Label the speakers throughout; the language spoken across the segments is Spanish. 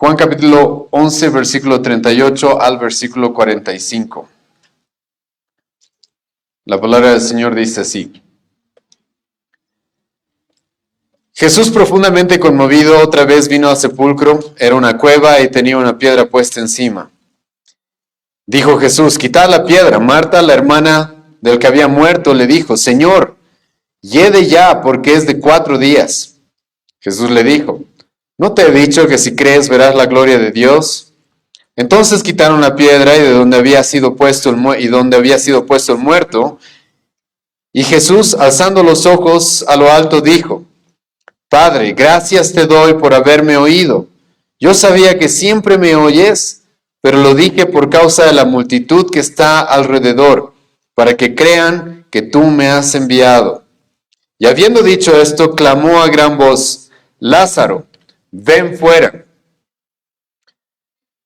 Speaker 1: Juan capítulo 11, versículo 38 al versículo 45. La palabra del Señor dice así. Jesús, profundamente conmovido, otra vez vino al sepulcro. Era una cueva y tenía una piedra puesta encima. Dijo Jesús: quitad la piedra. Marta, la hermana del que había muerto, le dijo: Señor, hiede ya, porque es de 4 días. Jesús le dijo: ¿no te he dicho que si crees verás la gloria de Dios? Entonces quitaron la piedra y de donde había sido puesto el muerto. Y Jesús, alzando los ojos a lo alto, dijo: Padre, gracias te doy por haberme oído. Yo sabía que siempre me oyes, pero lo dije por causa de la multitud que está alrededor, para que crean que tú me has enviado. Y habiendo dicho esto, clamó a gran voz: Lázaro, ven fuera.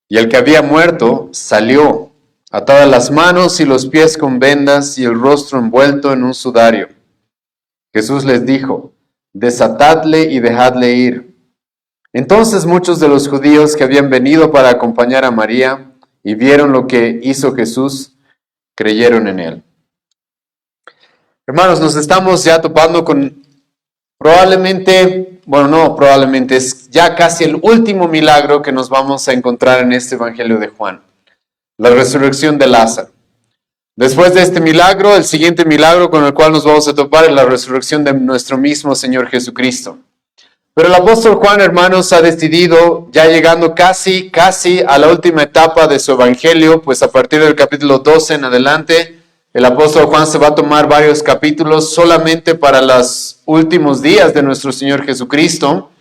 Speaker 1: Y el que había muerto salió, atadas las manos y los pies con vendas y el rostro envuelto en un sudario. Jesús les dijo: desatadle y dejadle ir. Entonces muchos de los judíos que habían venido para acompañar a María y vieron lo que hizo Jesús, creyeron en él. Hermanos, nos estamos ya topando con es ya casi el último milagro que nos vamos a encontrar en este Evangelio de Juan, la resurrección de Lázaro. Después de este milagro, el siguiente milagro con el cual nos vamos a topar es la resurrección de nuestro mismo Señor Jesucristo. Pero el apóstol Juan, hermanos, ha decidido, ya llegando casi a la última etapa de su Evangelio, pues a partir del capítulo 12 en adelante, el apóstol Juan se va a tomar varios capítulos solamente para los últimos días de nuestro Señor Jesucristo.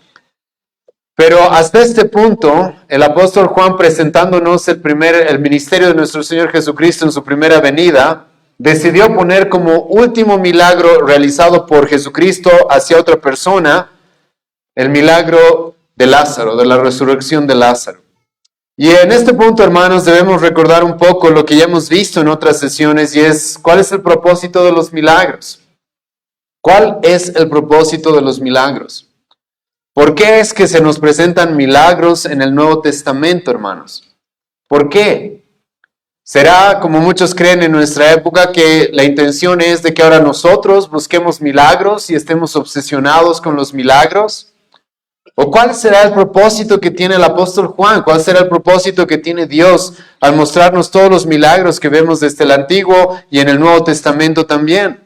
Speaker 1: Pero hasta este punto, el apóstol Juan, presentándonos el ministerio de nuestro Señor Jesucristo en su primera venida, decidió poner como último milagro realizado por Jesucristo hacia otra persona, el milagro de Lázaro, de la resurrección de Lázaro. Y en este punto, hermanos, debemos recordar un poco lo que ya hemos visto en otras sesiones, y es: ¿cuál es el propósito de los milagros? ¿Cuál es el propósito de los milagros? ¿Por qué es que se nos presentan milagros en el Nuevo Testamento, hermanos? ¿Por qué? ¿Será, como muchos creen en nuestra época, que la intención es de que ahora nosotros busquemos milagros y estemos obsesionados con los milagros? ¿O cuál será el propósito que tiene el apóstol Juan? ¿Cuál será el propósito que tiene Dios al mostrarnos todos los milagros que vemos desde el Antiguo y en el Nuevo Testamento también?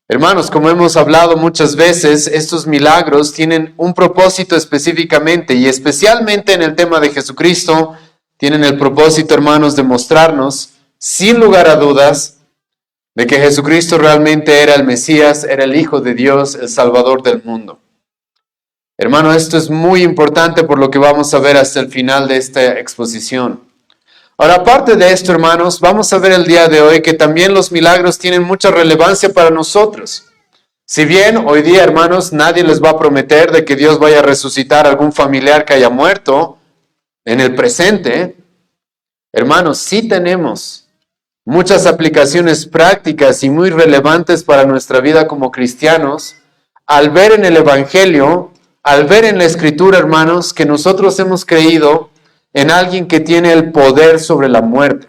Speaker 1: Hermanos, como hemos hablado muchas veces, estos milagros tienen un propósito específicamente, y especialmente en el tema de Jesucristo, tienen el propósito, hermanos, de mostrarnos, sin lugar a dudas, de que Jesucristo realmente era el Mesías, era el Hijo de Dios, el Salvador del mundo. Hermano, esto es muy importante por lo que vamos a ver hasta el final de esta exposición. Ahora, aparte de esto, hermanos, vamos a ver el día de hoy que también los milagros tienen mucha relevancia para nosotros. Si bien hoy día, hermanos, nadie les va a prometer de que Dios vaya a resucitar a algún familiar que haya muerto en el presente, hermanos, sí tenemos muchas aplicaciones prácticas y muy relevantes para nuestra vida como cristianos al ver en el Evangelio, al ver en la Escritura, hermanos, que nosotros hemos creído en alguien que tiene el poder sobre la muerte.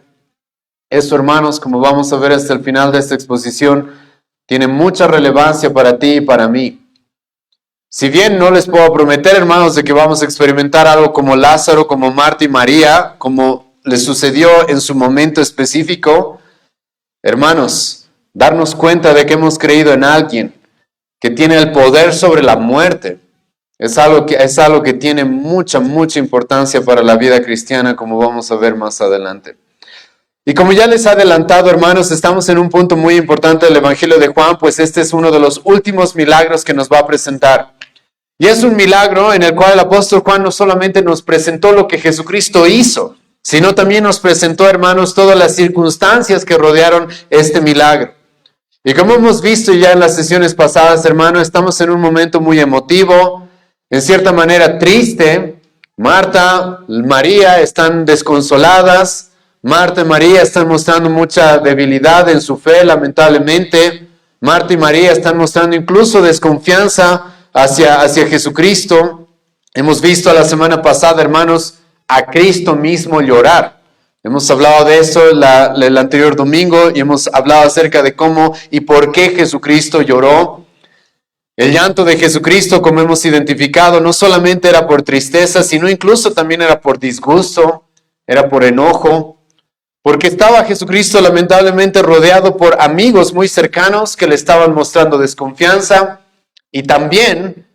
Speaker 1: Esto, hermanos, como vamos a ver hasta el final de esta exposición, tiene mucha relevancia para ti y para mí. Si bien no les puedo prometer, hermanos, de que vamos a experimentar algo como Lázaro, como Marta y María, como les sucedió en su momento específico, hermanos, darnos cuenta de que hemos creído en alguien que tiene el poder sobre la muerte, es algo que tiene mucha importancia para la vida cristiana, como vamos a ver más adelante. Y como ya les he adelantado, hermanos, estamos en un punto muy importante del Evangelio de Juan, pues este es uno de los últimos milagros que nos va a presentar. Y es un milagro en el cual el apóstol Juan no solamente nos presentó lo que Jesucristo hizo, sino también nos presentó, hermanos, todas las circunstancias que rodearon este milagro. Y como hemos visto ya en las sesiones pasadas, hermanos, estamos en un momento muy emotivo, en cierta manera triste. Marta, María están desconsoladas. Marta y María están mostrando mucha debilidad en su fe, lamentablemente. Marta y María están mostrando incluso desconfianza hacia Jesucristo. Hemos visto la semana pasada, hermanos, a Cristo mismo llorar. Hemos hablado de eso el anterior domingo y hemos hablado acerca de cómo y por qué Jesucristo lloró. El llanto de Jesucristo, como hemos identificado, no solamente era por tristeza, sino incluso también era por disgusto, era por enojo, porque estaba Jesucristo lamentablemente rodeado por amigos muy cercanos que le estaban mostrando desconfianza y también,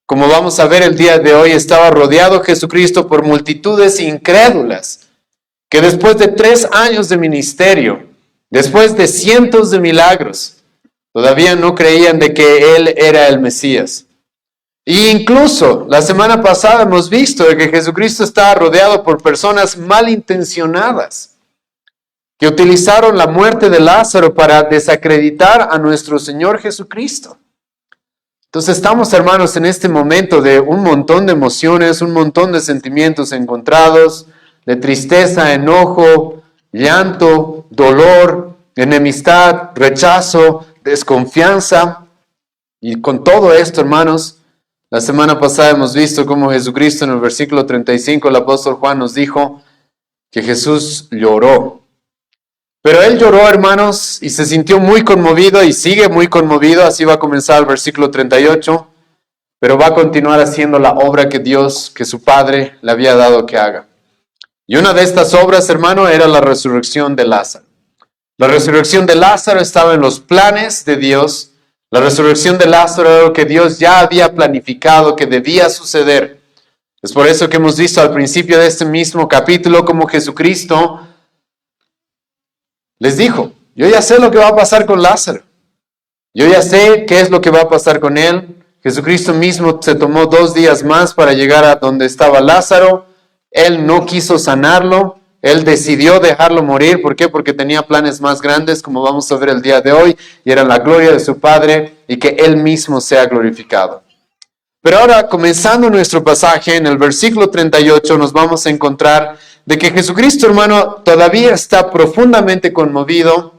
Speaker 1: como vamos a ver el día de hoy, estaba rodeado Jesucristo por multitudes incrédulas que después de 3 años de ministerio, después de cientos de milagros, todavía no creían de que Él era el Mesías. E incluso la semana pasada hemos visto de que Jesucristo estaba rodeado por personas malintencionadas que utilizaron la muerte de Lázaro para desacreditar a nuestro Señor Jesucristo. Entonces estamos, hermanos, en este momento de un montón de emociones, un montón de sentimientos encontrados, de tristeza, enojo, llanto, dolor, enemistad, rechazo, desconfianza. Y con todo esto, hermanos, la semana pasada hemos visto cómo Jesucristo en el versículo 35, el apóstol Juan nos dijo que Jesús lloró. Pero Él lloró, hermanos, y se sintió muy conmovido y sigue muy conmovido. Así va a comenzar el versículo 38, pero va a continuar haciendo la obra que Dios, que su Padre le había dado que haga. Y una de estas obras, hermano, era la resurrección de Lázaro. La resurrección de Lázaro estaba en los planes de Dios. La resurrección de Lázaro era lo que Dios ya había planificado que debía suceder. Es por eso que hemos visto al principio de este mismo capítulo cómo Jesucristo les dijo: yo ya sé lo que va a pasar con Lázaro. Yo ya sé qué es lo que va a pasar con él. Jesucristo mismo se tomó 2 días más para llegar a donde estaba Lázaro. Él no quiso sanarlo. Él decidió dejarlo morir. ¿Por qué? Porque tenía planes más grandes, como vamos a ver el día de hoy, y era la gloria de su Padre y que Él mismo sea glorificado. Pero ahora, comenzando nuestro pasaje, en el versículo 38 nos vamos a encontrar de que Jesucristo, hermano, todavía está profundamente conmovido,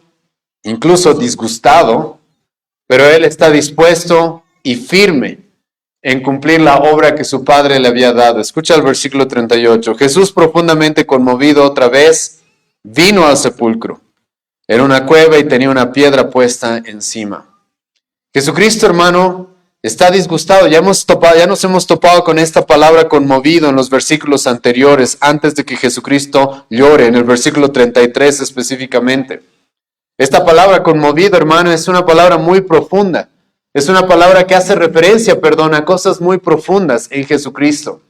Speaker 1: incluso disgustado, pero Él está dispuesto y firme en cumplir la obra que su Padre le había dado. Escucha el versículo 38. Jesús, profundamente conmovido otra vez, vino al sepulcro. Era una cueva y tenía una piedra puesta encima. Jesucristo, hermano, está disgustado. Ya nos hemos topado con esta palabra conmovido en los versículos anteriores, antes de que Jesucristo llore, en el versículo 33 específicamente. Esta palabra conmovido, hermano, es una palabra muy profunda. Es una palabra que hace referencia, a cosas muy profundas en Jesucristo.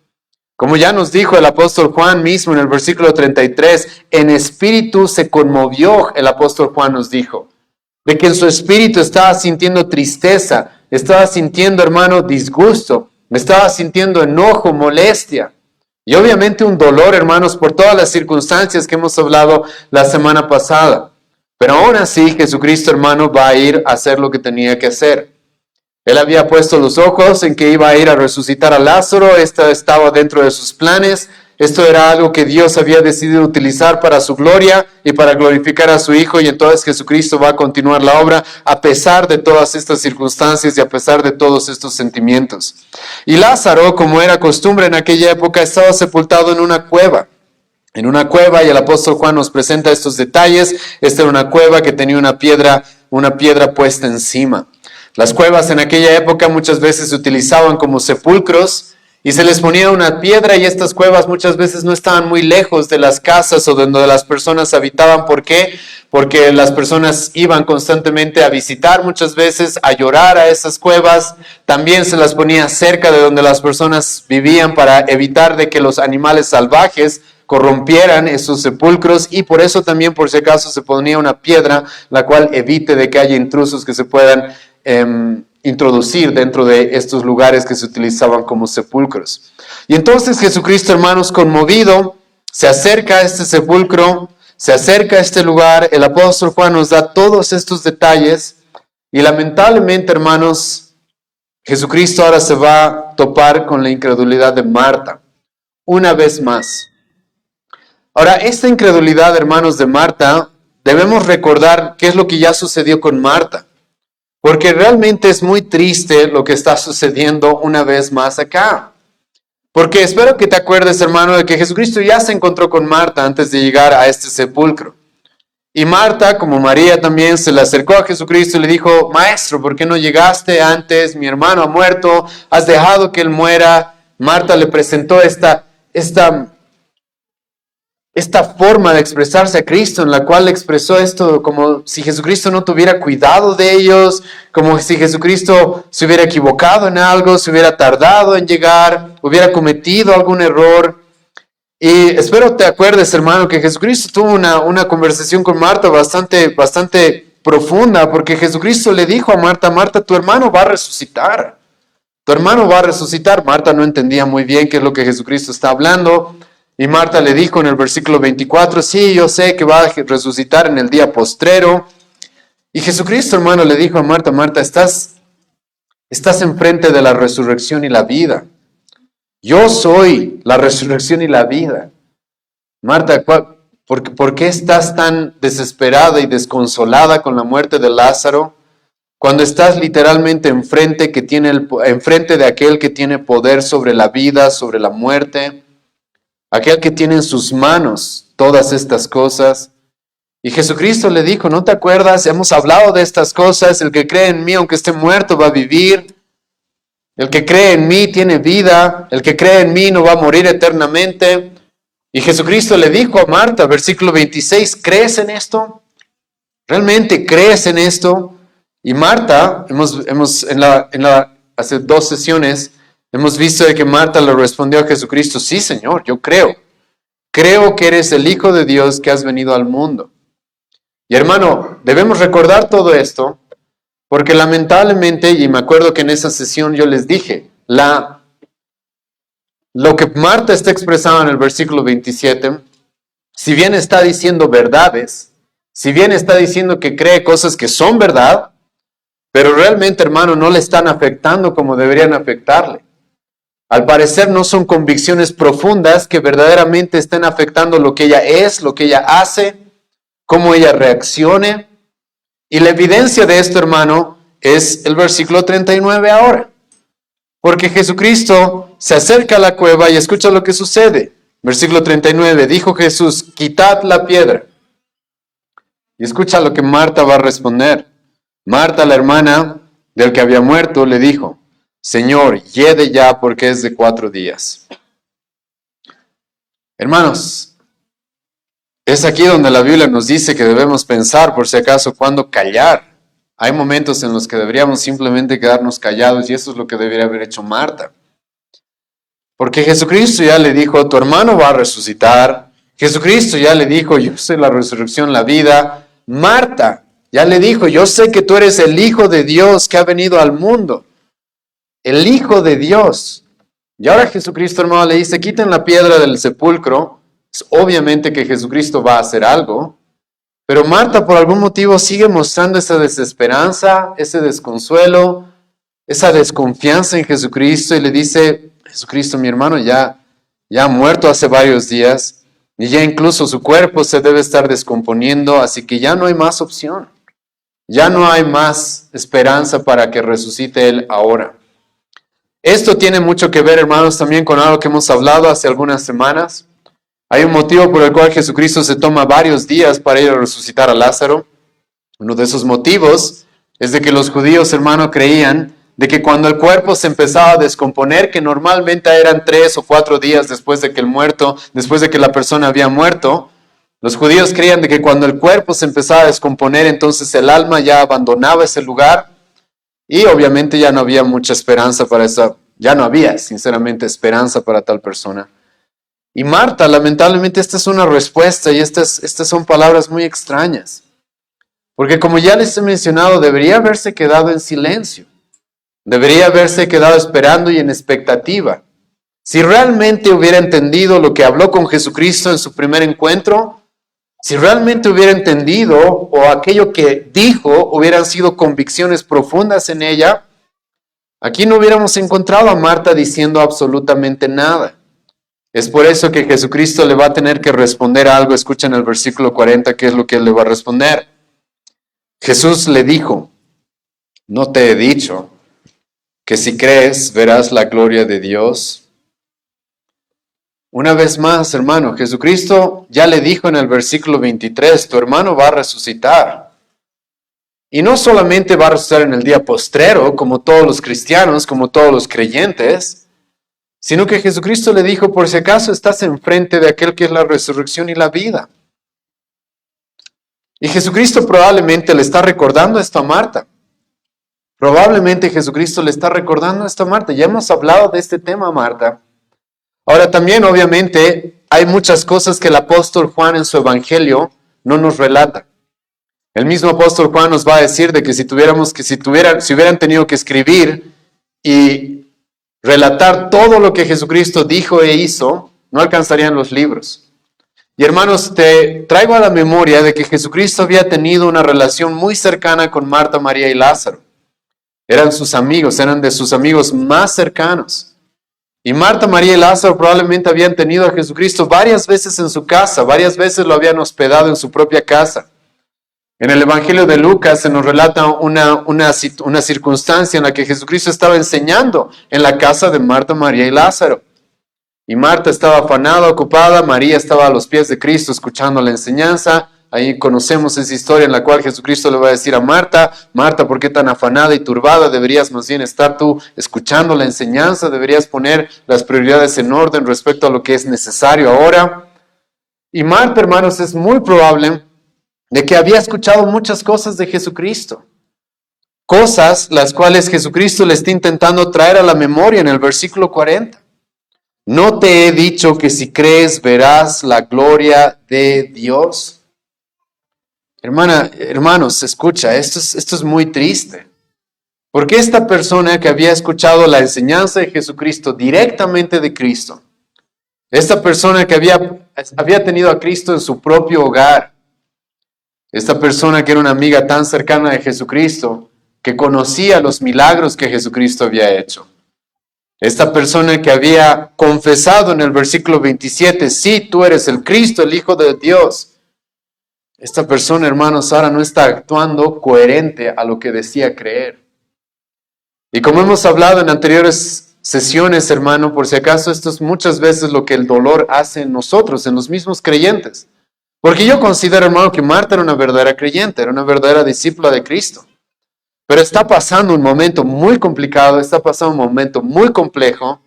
Speaker 1: Como ya nos dijo el apóstol Juan mismo en el versículo 33, en espíritu se conmovió, el apóstol Juan nos dijo, de que en su espíritu estaba sintiendo tristeza, estaba sintiendo, hermano, disgusto, estaba sintiendo enojo, molestia. Y obviamente un dolor, hermanos, por todas las circunstancias que hemos hablado la semana pasada. Pero aún así, Jesucristo, hermano, va a ir a hacer lo que tenía que hacer. Él había puesto los ojos en que iba a ir a resucitar a Lázaro. Esto estaba dentro de sus planes. Esto era algo que Dios había decidido utilizar para su gloria y para glorificar a su Hijo. Y entonces Jesucristo va a continuar la obra a pesar de todas estas circunstancias y a pesar de todos estos sentimientos. Y Lázaro, como era costumbre en aquella época, estaba sepultado en una cueva. En una cueva, y el apóstol Juan nos presenta estos detalles. Esta era una cueva que tenía una piedra puesta encima. Las cuevas en aquella época muchas veces se utilizaban como sepulcros y se les ponía una piedra, y estas cuevas muchas veces no estaban muy lejos de las casas o donde las personas habitaban. ¿Por qué? Porque las personas iban constantemente a visitar muchas veces, a llorar a esas cuevas. También se las ponía cerca de donde las personas vivían para evitar de que los animales salvajes corrompieran esos sepulcros, y por eso también, por si acaso, se ponía una piedra la cual evite de que haya intrusos que se puedan introducir dentro de estos lugares que se utilizaban como sepulcros. Y entonces Jesucristo, hermanos, conmovido, se acerca a este sepulcro, se acerca a este lugar. El apóstol Juan nos da todos estos detalles y lamentablemente, hermanos, Jesucristo ahora se va a topar con la incredulidad de Marta, una vez más. Ahora, esta incredulidad, hermanos, de Marta, debemos recordar qué es lo que ya sucedió con Marta. Porque realmente es muy triste lo que está sucediendo una vez más acá. Porque espero que te acuerdes, hermano, de que Jesucristo ya se encontró con Marta antes de llegar a este sepulcro. Y Marta, como María también, se le acercó a Jesucristo y le dijo, Maestro, ¿por qué no llegaste antes? Mi hermano ha muerto, has dejado que él muera. Marta le presentó esta forma de expresarse a Cristo, en la cual expresó esto como si Jesucristo no tuviera cuidado de ellos, como si Jesucristo se hubiera equivocado en algo, se hubiera tardado en llegar, hubiera cometido algún error. Y espero te acuerdes, hermano, que Jesucristo tuvo una conversación con Marta bastante profunda, porque Jesucristo le dijo a Marta, Marta, tu hermano va a resucitar. Tu hermano va a resucitar. Marta no entendía muy bien qué es lo que Jesucristo está hablando. Y Marta le dijo en el versículo 24, sí, yo sé que va a resucitar en el día postrero. Y Jesucristo, hermano, le dijo a Marta, Marta, estás enfrente de la resurrección y la vida. Yo soy la resurrección y la vida. Marta, ¿por qué estás tan desesperada y desconsolada con la muerte de Lázaro? Cuando estás literalmente enfrente de aquel que tiene poder sobre la vida, sobre la muerte, aquel que tiene en sus manos todas estas cosas. Y Jesucristo le dijo, ¿no te acuerdas? Hemos hablado de estas cosas. El que cree en mí, aunque esté muerto, va a vivir. El que cree en mí tiene vida. El que cree en mí no va a morir eternamente. Y Jesucristo le dijo a Marta, versículo 26, ¿crees en esto? ¿Realmente crees en esto? Y Marta, hace 2 sesiones, hemos visto de que Marta le respondió a Jesucristo, sí, Señor, yo creo. Creo que eres el Hijo de Dios que has venido al mundo. Y hermano, debemos recordar todo esto, porque lamentablemente, y me acuerdo que en esa sesión yo les dije, lo que Marta está expresando en el versículo 27, si bien está diciendo verdades, si bien está diciendo que cree cosas que son verdad, pero realmente, hermano, no le están afectando como deberían afectarle. Al parecer no son convicciones profundas que verdaderamente estén afectando lo que ella es, lo que ella hace, cómo ella reaccione. Y la evidencia de esto, hermano, es el versículo 39 ahora. Porque Jesucristo se acerca a la cueva y escucha lo que sucede. Versículo 39, dijo Jesús, quitad la piedra. Y escucha lo que Marta va a responder. Marta, la hermana del que había muerto, le dijo, Señor, hiede ya porque es de 4 días. Hermanos, es aquí donde la Biblia nos dice que debemos pensar, por si acaso, cuándo callar. Hay momentos en los que deberíamos simplemente quedarnos callados y eso es lo que debería haber hecho Marta. Porque Jesucristo ya le dijo, tu hermano va a resucitar. Jesucristo ya le dijo, yo soy la resurrección, la vida. Marta ya le dijo, yo sé que tú eres el Hijo de Dios que ha venido al mundo. El Hijo de Dios. Y ahora Jesucristo, hermano, le dice, quiten la piedra del sepulcro. Es obviamente que Jesucristo va a hacer algo. Pero Marta, por algún motivo, sigue mostrando esa desesperanza, ese desconsuelo, esa desconfianza en Jesucristo y le dice, Jesucristo, mi hermano ya ha muerto hace varios días y ya incluso su cuerpo se debe estar descomponiendo, así que ya no hay más opción. Ya no hay más esperanza para que resucite Él ahora. Esto tiene mucho que ver, hermanos, también con algo que hemos hablado hace algunas semanas. Hay un motivo por el cual Jesucristo se toma varios días para ir a resucitar a Lázaro. Uno de esos motivos es de que los judíos, hermano, creían de que cuando el cuerpo se empezaba a descomponer, que normalmente eran 3 o 4 días después de que la persona había muerto, los judíos creían de que cuando el cuerpo se empezaba a descomponer, entonces el alma ya abandonaba ese lugar y obviamente ya no había mucha esperanza ya no había, sinceramente, esperanza para tal persona. Y Marta, lamentablemente, esta es una respuesta y estas son palabras muy extrañas. Porque como ya les he mencionado, debería haberse quedado en silencio. Debería haberse quedado esperando y en expectativa. Si realmente hubiera entendido lo que habló con Jesucristo en su primer encuentro, si realmente hubiera entendido o aquello que dijo hubieran sido convicciones profundas en ella, aquí no hubiéramos encontrado a Marta diciendo absolutamente nada. Es por eso que Jesucristo le va a tener que responder algo. Escuchen el versículo 40, qué es lo que él le va a responder. Jesús le dijo, ¿no te he dicho que si crees verás la gloria de Dios? Una vez más, hermano, Jesucristo ya le dijo en el versículo 23, tu hermano va a resucitar. Y no solamente va a resucitar en el día postrero, como todos los cristianos, como todos los creyentes, sino que Jesucristo le dijo, por si acaso estás enfrente de aquel que es la resurrección y la vida. Y Jesucristo probablemente le está recordando esto a Marta. Probablemente Jesucristo le está recordando esto a Marta. Ya hemos hablado de este tema, Marta. Ahora también, obviamente, hay muchas cosas que el apóstol Juan en su evangelio no nos relata. El mismo apóstol Juan nos va a decir de que si hubieran tenido que escribir y relatar todo lo que Jesucristo dijo e hizo, no alcanzarían los libros. Y hermanos, te traigo a la memoria de que Jesucristo había tenido una relación muy cercana con Marta, María y Lázaro. Eran sus amigos, eran de sus amigos más cercanos. Y Marta, María y Lázaro probablemente habían tenido a Jesucristo varias veces en su casa, varias veces lo habían hospedado en su propia casa. En el Evangelio de Lucas se nos relata una circunstancia en la que Jesucristo estaba enseñando en la casa de Marta, María y Lázaro. Y Marta estaba afanada, ocupada, María estaba a los pies de Cristo escuchando la enseñanza. Ahí conocemos esa historia en la cual Jesucristo le va a decir a Marta, Marta, ¿por qué tan afanada y turbada? Deberías más bien estar tú escuchando la enseñanza, deberías poner las prioridades en orden respecto a lo que es necesario ahora. Y Marta, hermanos, es muy probable de que había escuchado muchas cosas de Jesucristo. Cosas las cuales Jesucristo le está intentando traer a la memoria en el versículo 40. ¿No te he dicho que si crees verás la gloria de Dios? Hermanos, escucha, esto es muy triste. Porque esta persona que había escuchado la enseñanza de Jesucristo directamente de Cristo, esta persona que había tenido a Cristo en su propio hogar, esta persona que era una amiga tan cercana de Jesucristo, que conocía los milagros que Jesucristo había hecho. Esta persona que había confesado en el versículo 27, sí, tú eres el Cristo, el Hijo de Dios. Esta persona, hermanos, ahora no está actuando coherente a lo que decía creer. Y como hemos hablado en anteriores sesiones, hermano, por si acaso, esto es muchas veces lo que el dolor hace en nosotros, en los mismos creyentes. Porque yo considero, hermano, que Marta era una verdadera creyente, era una verdadera discípula de Cristo. Pero está pasando un momento muy complicado, está pasando un momento muy complejo,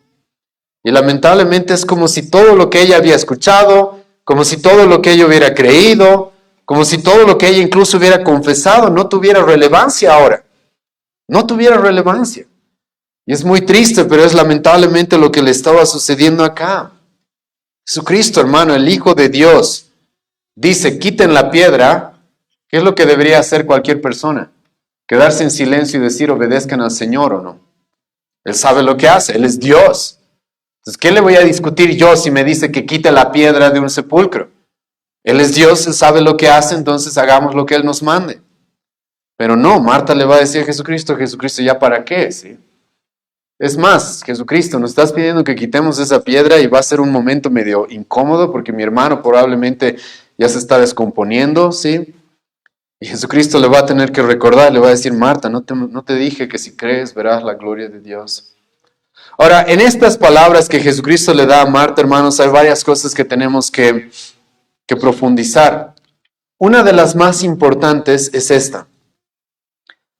Speaker 1: y lamentablemente es como si todo lo que ella había escuchado, como si todo lo que ella hubiera creído, como si todo lo que ella incluso hubiera confesado no tuviera relevancia ahora. No tuviera relevancia. Y es muy triste, pero es lamentablemente lo que le estaba sucediendo acá. Jesucristo, hermano, el Hijo de Dios, dice, quiten la piedra. ¿Qué es lo que debería hacer cualquier persona? Quedarse en silencio y decir, obedezcan al Señor o no. Él sabe lo que hace, Él es Dios. Entonces, ¿qué le voy a discutir yo si me dice que quite la piedra de un sepulcro? Él es Dios, Él sabe lo que hace, entonces hagamos lo que Él nos mande. Pero no, Marta le va a decir a Jesucristo, ¿ya para qué? ¿Sí? Es más, Jesucristo, nos estás pidiendo que quitemos esa piedra y va a ser un momento medio incómodo porque mi hermano probablemente ya se está descomponiendo, ¿sí? Y Jesucristo le va a tener que recordar, le va a decir, Marta, no te dije que si crees verás la gloria de Dios. Ahora, en estas palabras que Jesucristo le da a Marta, hermanos, hay varias cosas que tenemos que profundizar. Una de las más importantes es esta.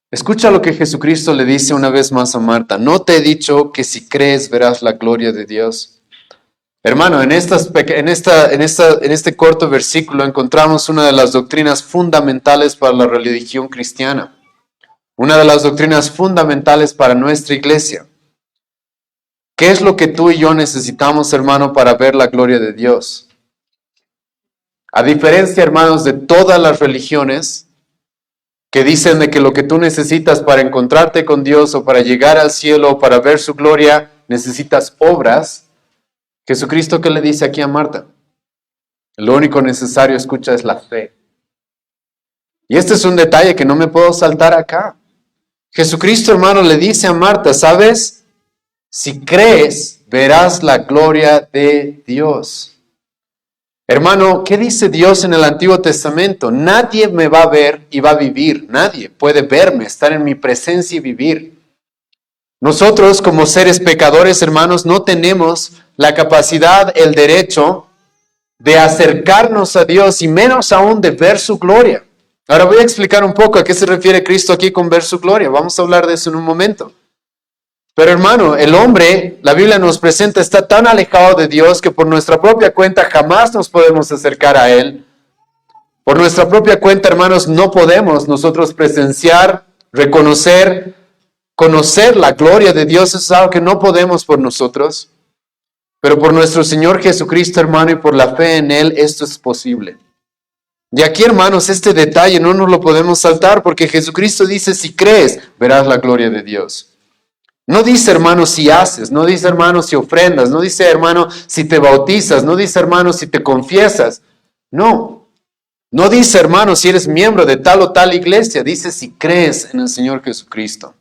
Speaker 1: Escucha lo que Jesucristo le dice una vez más a Marta. No te he dicho que si crees verás la gloria de Dios. Hermano, en este corto versículo encontramos una de las doctrinas fundamentales para la religión cristiana. Una de las doctrinas fundamentales para nuestra iglesia. ¿Qué es lo que tú y yo necesitamos, hermano, para ver la gloria de Dios? A diferencia, hermanos, de todas las religiones que dicen de que lo que tú necesitas para encontrarte con Dios o para llegar al cielo o para ver su gloria, necesitas obras. Jesucristo, ¿qué le dice aquí a Marta? Lo único necesario, escucha, es la fe. Y este es un detalle que no me puedo saltar acá. Jesucristo, hermano, le dice a Marta, ¿sabes? Si crees, verás la gloria de Dios. Hermano, ¿qué dice Dios en el Antiguo Testamento? Nadie me va a ver y va a vivir. Nadie puede verme, estar en mi presencia y vivir. Nosotros como seres pecadores, hermanos, no tenemos la capacidad, el derecho de acercarnos a Dios y menos aún de ver su gloria. Ahora voy a explicar un poco a qué se refiere Cristo aquí con ver su gloria. Vamos a hablar de eso en un momento. Pero hermano, el hombre, la Biblia nos presenta, está tan alejado de Dios que por nuestra propia cuenta jamás nos podemos acercar a Él. Por nuestra propia cuenta, hermanos, no podemos nosotros presenciar, reconocer, conocer la gloria de Dios. Eso es algo que no podemos por nosotros. Pero por nuestro Señor Jesucristo, hermano, y por la fe en Él, esto es posible. Y aquí, hermanos, este detalle no nos lo podemos saltar porque Jesucristo dice, si crees, verás la gloria de Dios. No dice, hermano, si haces, no dice, hermano, si ofrendas, no dice, hermano, si te bautizas, no dice, hermano, si te confiesas. No dice, hermano, si eres miembro de tal o tal iglesia, dice si crees en el Señor Jesucristo.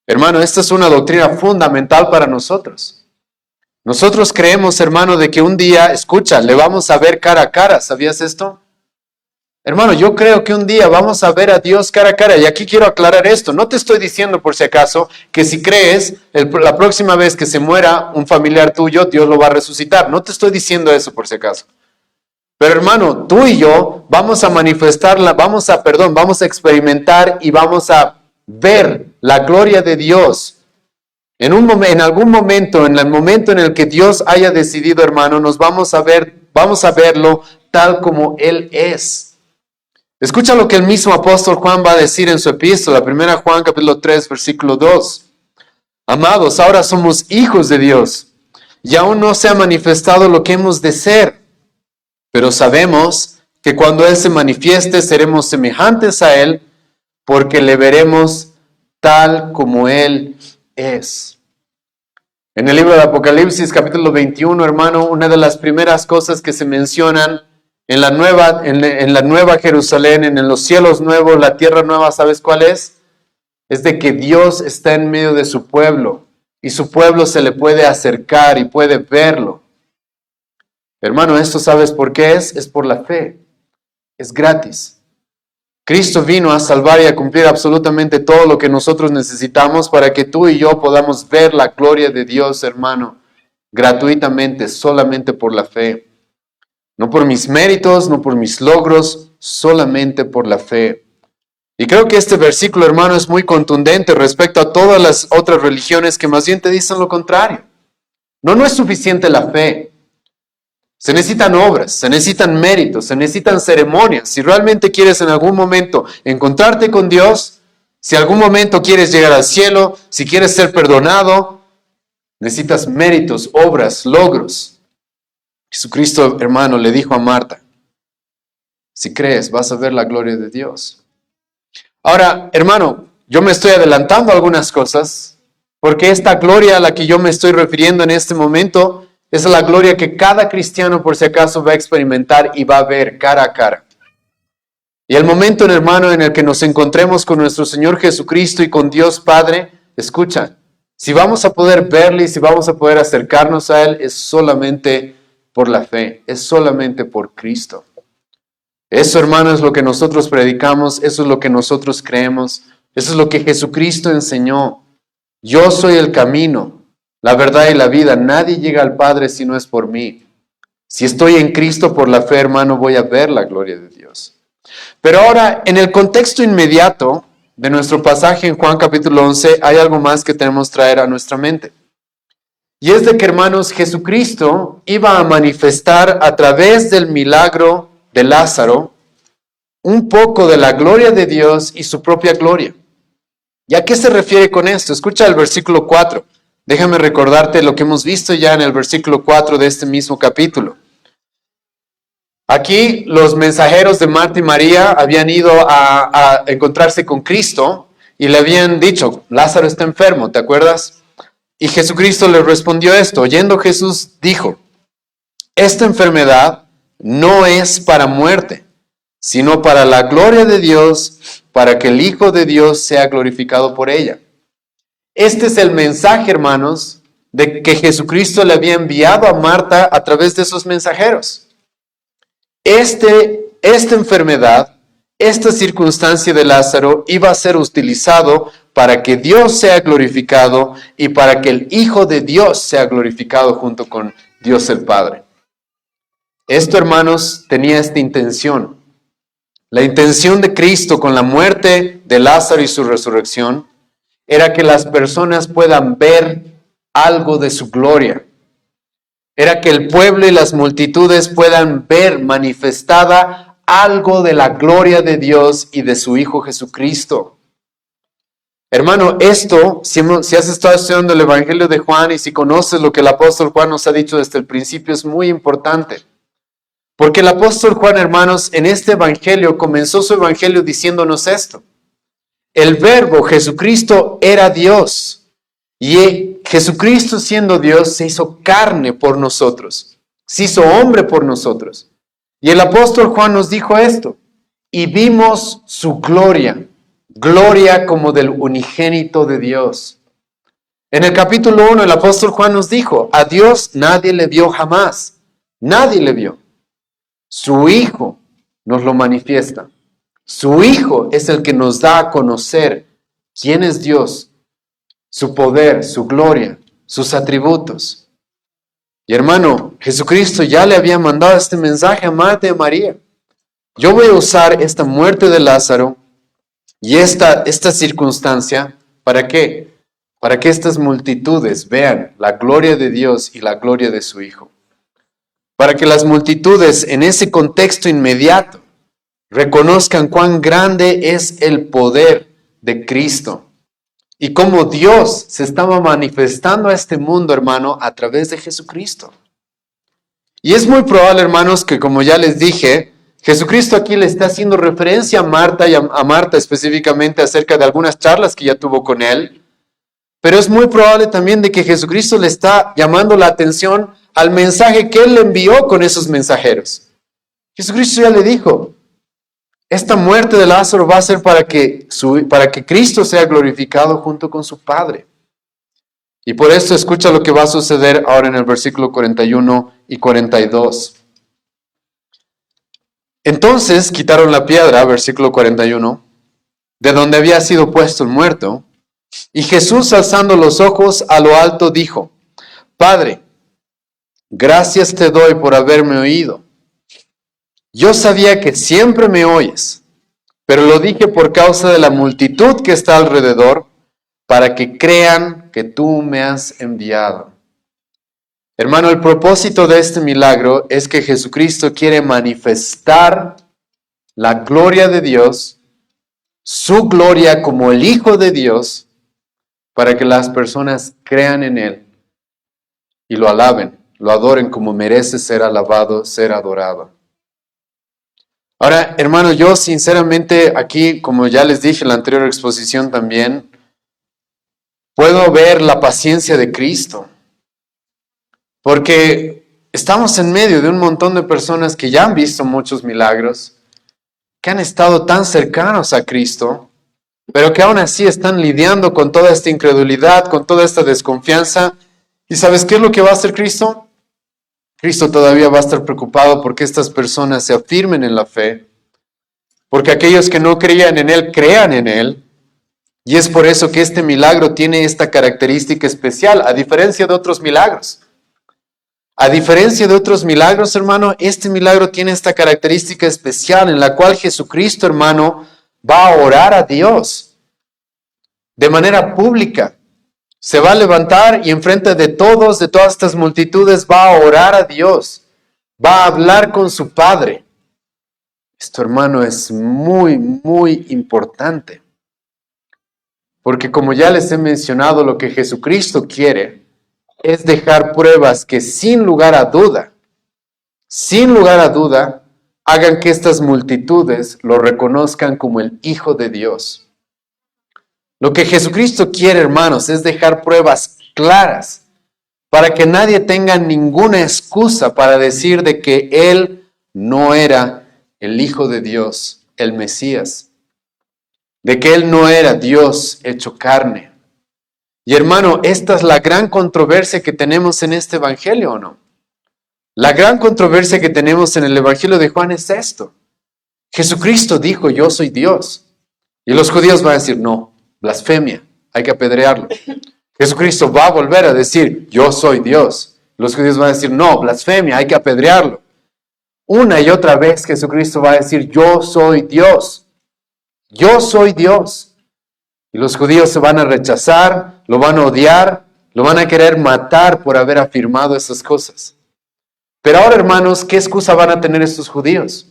Speaker 1: Hermano, esta es una doctrina fundamental para nosotros. Nosotros creemos, hermano, de que un día, escucha, le vamos a ver cara a cara. ¿Sabías esto? Hermano, yo creo que un día vamos a ver a Dios cara a cara. Y aquí quiero aclarar esto. No te estoy diciendo, por si acaso, que si crees, la próxima vez que se muera un familiar tuyo, Dios lo va a resucitar. No te estoy diciendo eso, por si acaso. Pero hermano, tú y yo vamos a manifestarla, vamos a experimentar y vamos a ver la gloria de Dios. En algún momento, en el momento en el que Dios haya decidido, hermano, vamos a verlo tal como Él es. Escucha lo que el mismo apóstol Juan va a decir en su epístola, 1 Juan capítulo 3, versículo 2. Amados, ahora somos hijos de Dios y aún no se ha manifestado lo que hemos de ser, pero sabemos que cuando Él se manifieste seremos semejantes a Él porque le veremos tal como Él es. En el libro de Apocalipsis capítulo 21, hermano, una de las primeras cosas que se mencionan en la nueva Jerusalén, en los cielos nuevos, la tierra nueva, ¿sabes cuál es? Es de que Dios está en medio de su pueblo y su pueblo se le puede acercar y puede verlo. Hermano, ¿esto sabes por qué es? Es por la fe. Es gratis. Cristo vino a salvar y a cumplir absolutamente todo lo que nosotros necesitamos para que tú y yo podamos ver la gloria de Dios, hermano, gratuitamente, solamente por la fe. No por mis méritos, no por mis logros, solamente por la fe. Y creo que este versículo, hermano, es muy contundente respecto a todas las otras religiones que más bien te dicen lo contrario. No es suficiente la fe. Se necesitan obras, se necesitan méritos, se necesitan ceremonias. Si realmente quieres en algún momento encontrarte con Dios, si algún momento quieres llegar al cielo, si quieres ser perdonado, necesitas méritos, obras, logros. Jesucristo, hermano, le dijo a Marta, si crees, vas a ver la gloria de Dios. Ahora, hermano, yo me estoy adelantando a algunas cosas, porque esta gloria a la que yo me estoy refiriendo en este momento es la gloria que cada cristiano, por si acaso, va a experimentar y va a ver cara a cara. Y el momento, hermano, en el que nos encontremos con nuestro Señor Jesucristo y con Dios Padre, escucha, si vamos a poder verle y si vamos a poder acercarnos a Él, es solamente por la fe, es solamente por Cristo. Eso, hermano, es lo que nosotros predicamos, eso es lo que nosotros creemos, eso es lo que Jesucristo enseñó. Yo soy el camino, la verdad y la vida. Nadie llega al Padre si no es por mí. Si estoy en Cristo por la fe, hermano, voy a ver la gloria de Dios. Pero ahora, en el contexto inmediato de nuestro pasaje en Juan capítulo 11, hay algo más que tenemos que traer a nuestra mente. Y es de que, hermanos, Jesucristo iba a manifestar a través del milagro de Lázaro un poco de la gloria de Dios y su propia gloria. ¿Y a qué se refiere con esto? Escucha el versículo 4. Déjame recordarte lo que hemos visto ya en el versículo 4 de este mismo capítulo. Aquí los mensajeros de Marta y María habían ido a encontrarse con Cristo y le habían dicho, Lázaro está enfermo, ¿te acuerdas? Y Jesucristo les respondió esto. Oyendo Jesús dijo, esta enfermedad no es para muerte, sino para la gloria de Dios, para que el Hijo de Dios sea glorificado por ella. Este es el mensaje, hermanos, de que Jesucristo le había enviado a Marta a través de esos mensajeros. Esta enfermedad, esta circunstancia de Lázaro iba a ser utilizado para que Dios sea glorificado y para que el Hijo de Dios sea glorificado junto con Dios el Padre. Esto, hermanos, tenía esta intención. La intención de Cristo con la muerte de Lázaro y su resurrección era que las personas puedan ver algo de su gloria. Era que el pueblo y las multitudes puedan ver manifestada algo de la gloria de Dios y de su Hijo Jesucristo. Hermano, esto, si has estado estudiando el Evangelio de Juan y si conoces lo que el apóstol Juan nos ha dicho desde el principio, es muy importante. Porque el apóstol Juan, hermanos, en este Evangelio comenzó su Evangelio diciéndonos esto. El Verbo, Jesucristo, era Dios. Y Jesucristo, siendo Dios, se hizo carne por nosotros. Se hizo hombre por nosotros. Y el apóstol Juan nos dijo esto. Y vimos su gloria. Gloria como del unigénito de Dios. En el capítulo 1, el apóstol Juan nos dijo, a Dios nadie le vio jamás. Nadie le vio. Su Hijo nos lo manifiesta. Su Hijo es el que nos da a conocer quién es Dios, su poder, su gloria, sus atributos. Y hermano, Jesucristo ya le había mandado este mensaje a Marta y a María. Yo voy a usar esta muerte de Lázaro y esta circunstancia, ¿para qué? Para que estas multitudes vean la gloria de Dios y la gloria de su Hijo. Para que las multitudes en ese contexto inmediato reconozcan cuán grande es el poder de Cristo y cómo Dios se estaba manifestando a este mundo, hermano, a través de Jesucristo. Y es muy probable, hermanos, que como ya les dije, Jesucristo aquí le está haciendo referencia a Marta y a Marta específicamente acerca de algunas charlas que ya tuvo con él, pero es muy probable también de que Jesucristo le está llamando la atención al mensaje que él le envió con esos mensajeros. Jesucristo ya le dijo, esta muerte de Lázaro va a ser para que Cristo sea glorificado junto con su Padre. Y por esto escucha lo que va a suceder ahora en el versículo 41 y 42. Entonces quitaron la piedra, versículo 41, de donde había sido puesto el muerto, y Jesús, alzando los ojos a lo alto, dijo, Padre, gracias te doy por haberme oído. Yo sabía que siempre me oyes, pero lo dije por causa de la multitud que está alrededor, para que crean que tú me has enviado. Hermano, el propósito de este milagro es que Jesucristo quiere manifestar la gloria de Dios, su gloria como el Hijo de Dios, para que las personas crean en Él y lo alaben, lo adoren como merece ser alabado, ser adorado. Ahora, hermano, yo sinceramente aquí, como ya les dije en la anterior exposición también, puedo ver la paciencia de Cristo. Porque estamos en medio de un montón de personas que ya han visto muchos milagros, que han estado tan cercanos a Cristo, pero que aún así están lidiando con toda esta incredulidad, con toda esta desconfianza. ¿Y sabes qué es lo que va a hacer Cristo? Cristo todavía va a estar preocupado porque estas personas se afirmen en la fe, porque aquellos que no creían en Él, crean en Él. Y es por eso que este milagro tiene esta característica especial, a diferencia de otros milagros. A diferencia de otros milagros, hermano, este milagro tiene esta característica especial en la cual Jesucristo, hermano, va a orar a Dios de manera pública. Se va a levantar y enfrente de todos, de todas estas multitudes, va a orar a Dios. Va a hablar con su Padre. Esto, hermano, es muy, muy importante. Porque como ya les he mencionado, lo que Jesucristo quiere es dejar pruebas que sin lugar a duda, hagan que estas multitudes lo reconozcan como el Hijo de Dios. Lo que Jesucristo quiere, hermanos, es dejar pruebas claras para que nadie tenga ninguna excusa para decir de que Él no era el Hijo de Dios, el Mesías, de que Él no era Dios hecho carne. Y hermano, esta es la gran controversia que tenemos en este Evangelio, ¿o no? La gran controversia que tenemos en el Evangelio de Juan es esto. Jesucristo dijo, yo soy Dios. Y los judíos van a decir, no, blasfemia, hay que apedrearlo. Jesucristo va a volver a decir, yo soy Dios. Los judíos van a decir, no, blasfemia, hay que apedrearlo. Una y otra vez Jesucristo va a decir, yo soy Dios. Yo soy Dios. Y los judíos se van a rechazar, lo van a odiar, lo van a querer matar por haber afirmado esas cosas. Pero ahora, hermanos, ¿qué excusa van a tener estos judíos?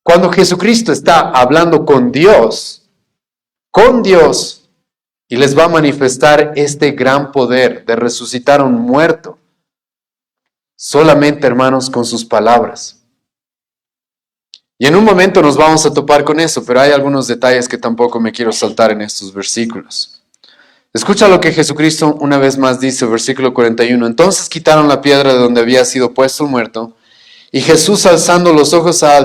Speaker 1: Cuando Jesucristo está hablando con Dios, y les va a manifestar este gran poder de resucitar a un muerto, solamente, hermanos, con sus palabras. Y en un momento nos vamos a topar con eso, pero hay algunos detalles que tampoco me quiero saltar en estos versículos. Escucha lo que Jesucristo una vez más dice, versículo 41. Entonces quitaron la piedra de donde había sido puesto el muerto, y Jesús, alzando los ojos a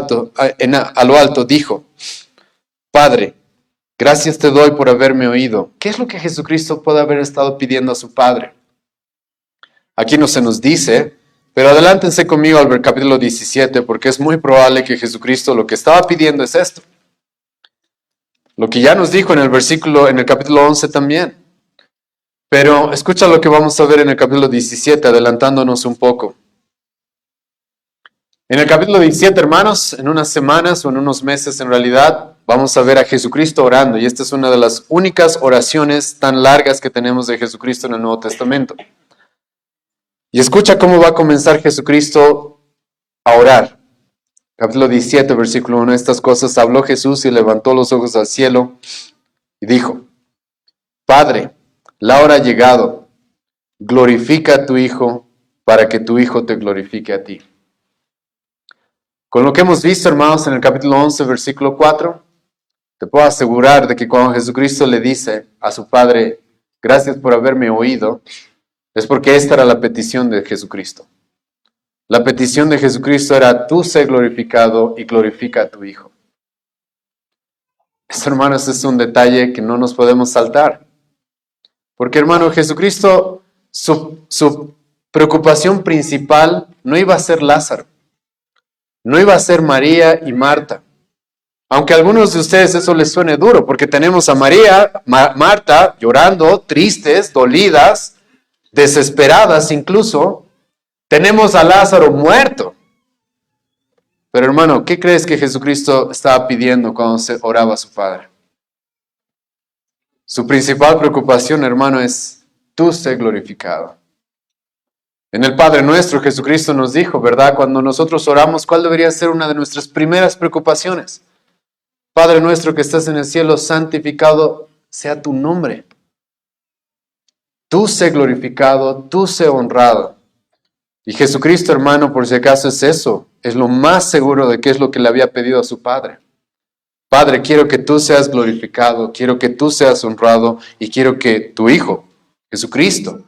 Speaker 1: lo alto, dijo, Padre, gracias te doy por haberme oído. ¿Qué es lo que Jesucristo puede haber estado pidiendo a su Padre? Aquí no se nos dice, pero adelántense conmigo al capítulo 17, porque es muy probable que Jesucristo lo que estaba pidiendo es esto. Lo que ya nos dijo en el capítulo 11 también. Pero escucha lo que vamos a ver en el capítulo 17, adelantándonos un poco. En el capítulo 17, hermanos, en unas semanas o en unos meses en realidad, vamos a ver a Jesucristo orando. Y esta es una de las únicas oraciones tan largas que tenemos de Jesucristo en el Nuevo Testamento. Y escucha cómo va a comenzar Jesucristo a orar. Capítulo 17, versículo 1. Estas cosas habló Jesús y levantó los ojos al cielo y dijo, Padre, la hora ha llegado. Glorifica a tu Hijo para que tu Hijo te glorifique a ti. Con lo que hemos visto, hermanos, en el capítulo 11, versículo 4, te puedo asegurar de que cuando Jesucristo le dice a su Padre, gracias por haberme oído, es porque esta era la petición de Jesucristo. La petición de Jesucristo era, tú sé glorificado y glorifica a tu Hijo. Esto, hermanos, es un detalle que no nos podemos saltar. Porque, hermano, Jesucristo, su preocupación principal no iba a ser Lázaro. No iba a ser María y Marta. Aunque a algunos de ustedes eso les suene duro, porque tenemos a María, Marta llorando, tristes, dolidas, desesperadas incluso. Tenemos a Lázaro muerto. Pero hermano, ¿qué crees que Jesucristo estaba pidiendo cuando se oraba a su Padre? Su principal preocupación, hermano, es tú sé glorificado. En el Padre Nuestro, Jesucristo nos dijo, ¿verdad? Cuando nosotros oramos, ¿cuál debería ser una de nuestras primeras preocupaciones? Padre nuestro que estás en el cielo, santificado sea tu nombre. Tú sé glorificado, tú sé honrado. Y Jesucristo, hermano, por si acaso es eso, es lo más seguro de qué es lo que le había pedido a su Padre. Padre, quiero que tú seas glorificado, quiero que tú seas honrado y quiero que tu Hijo, Jesucristo,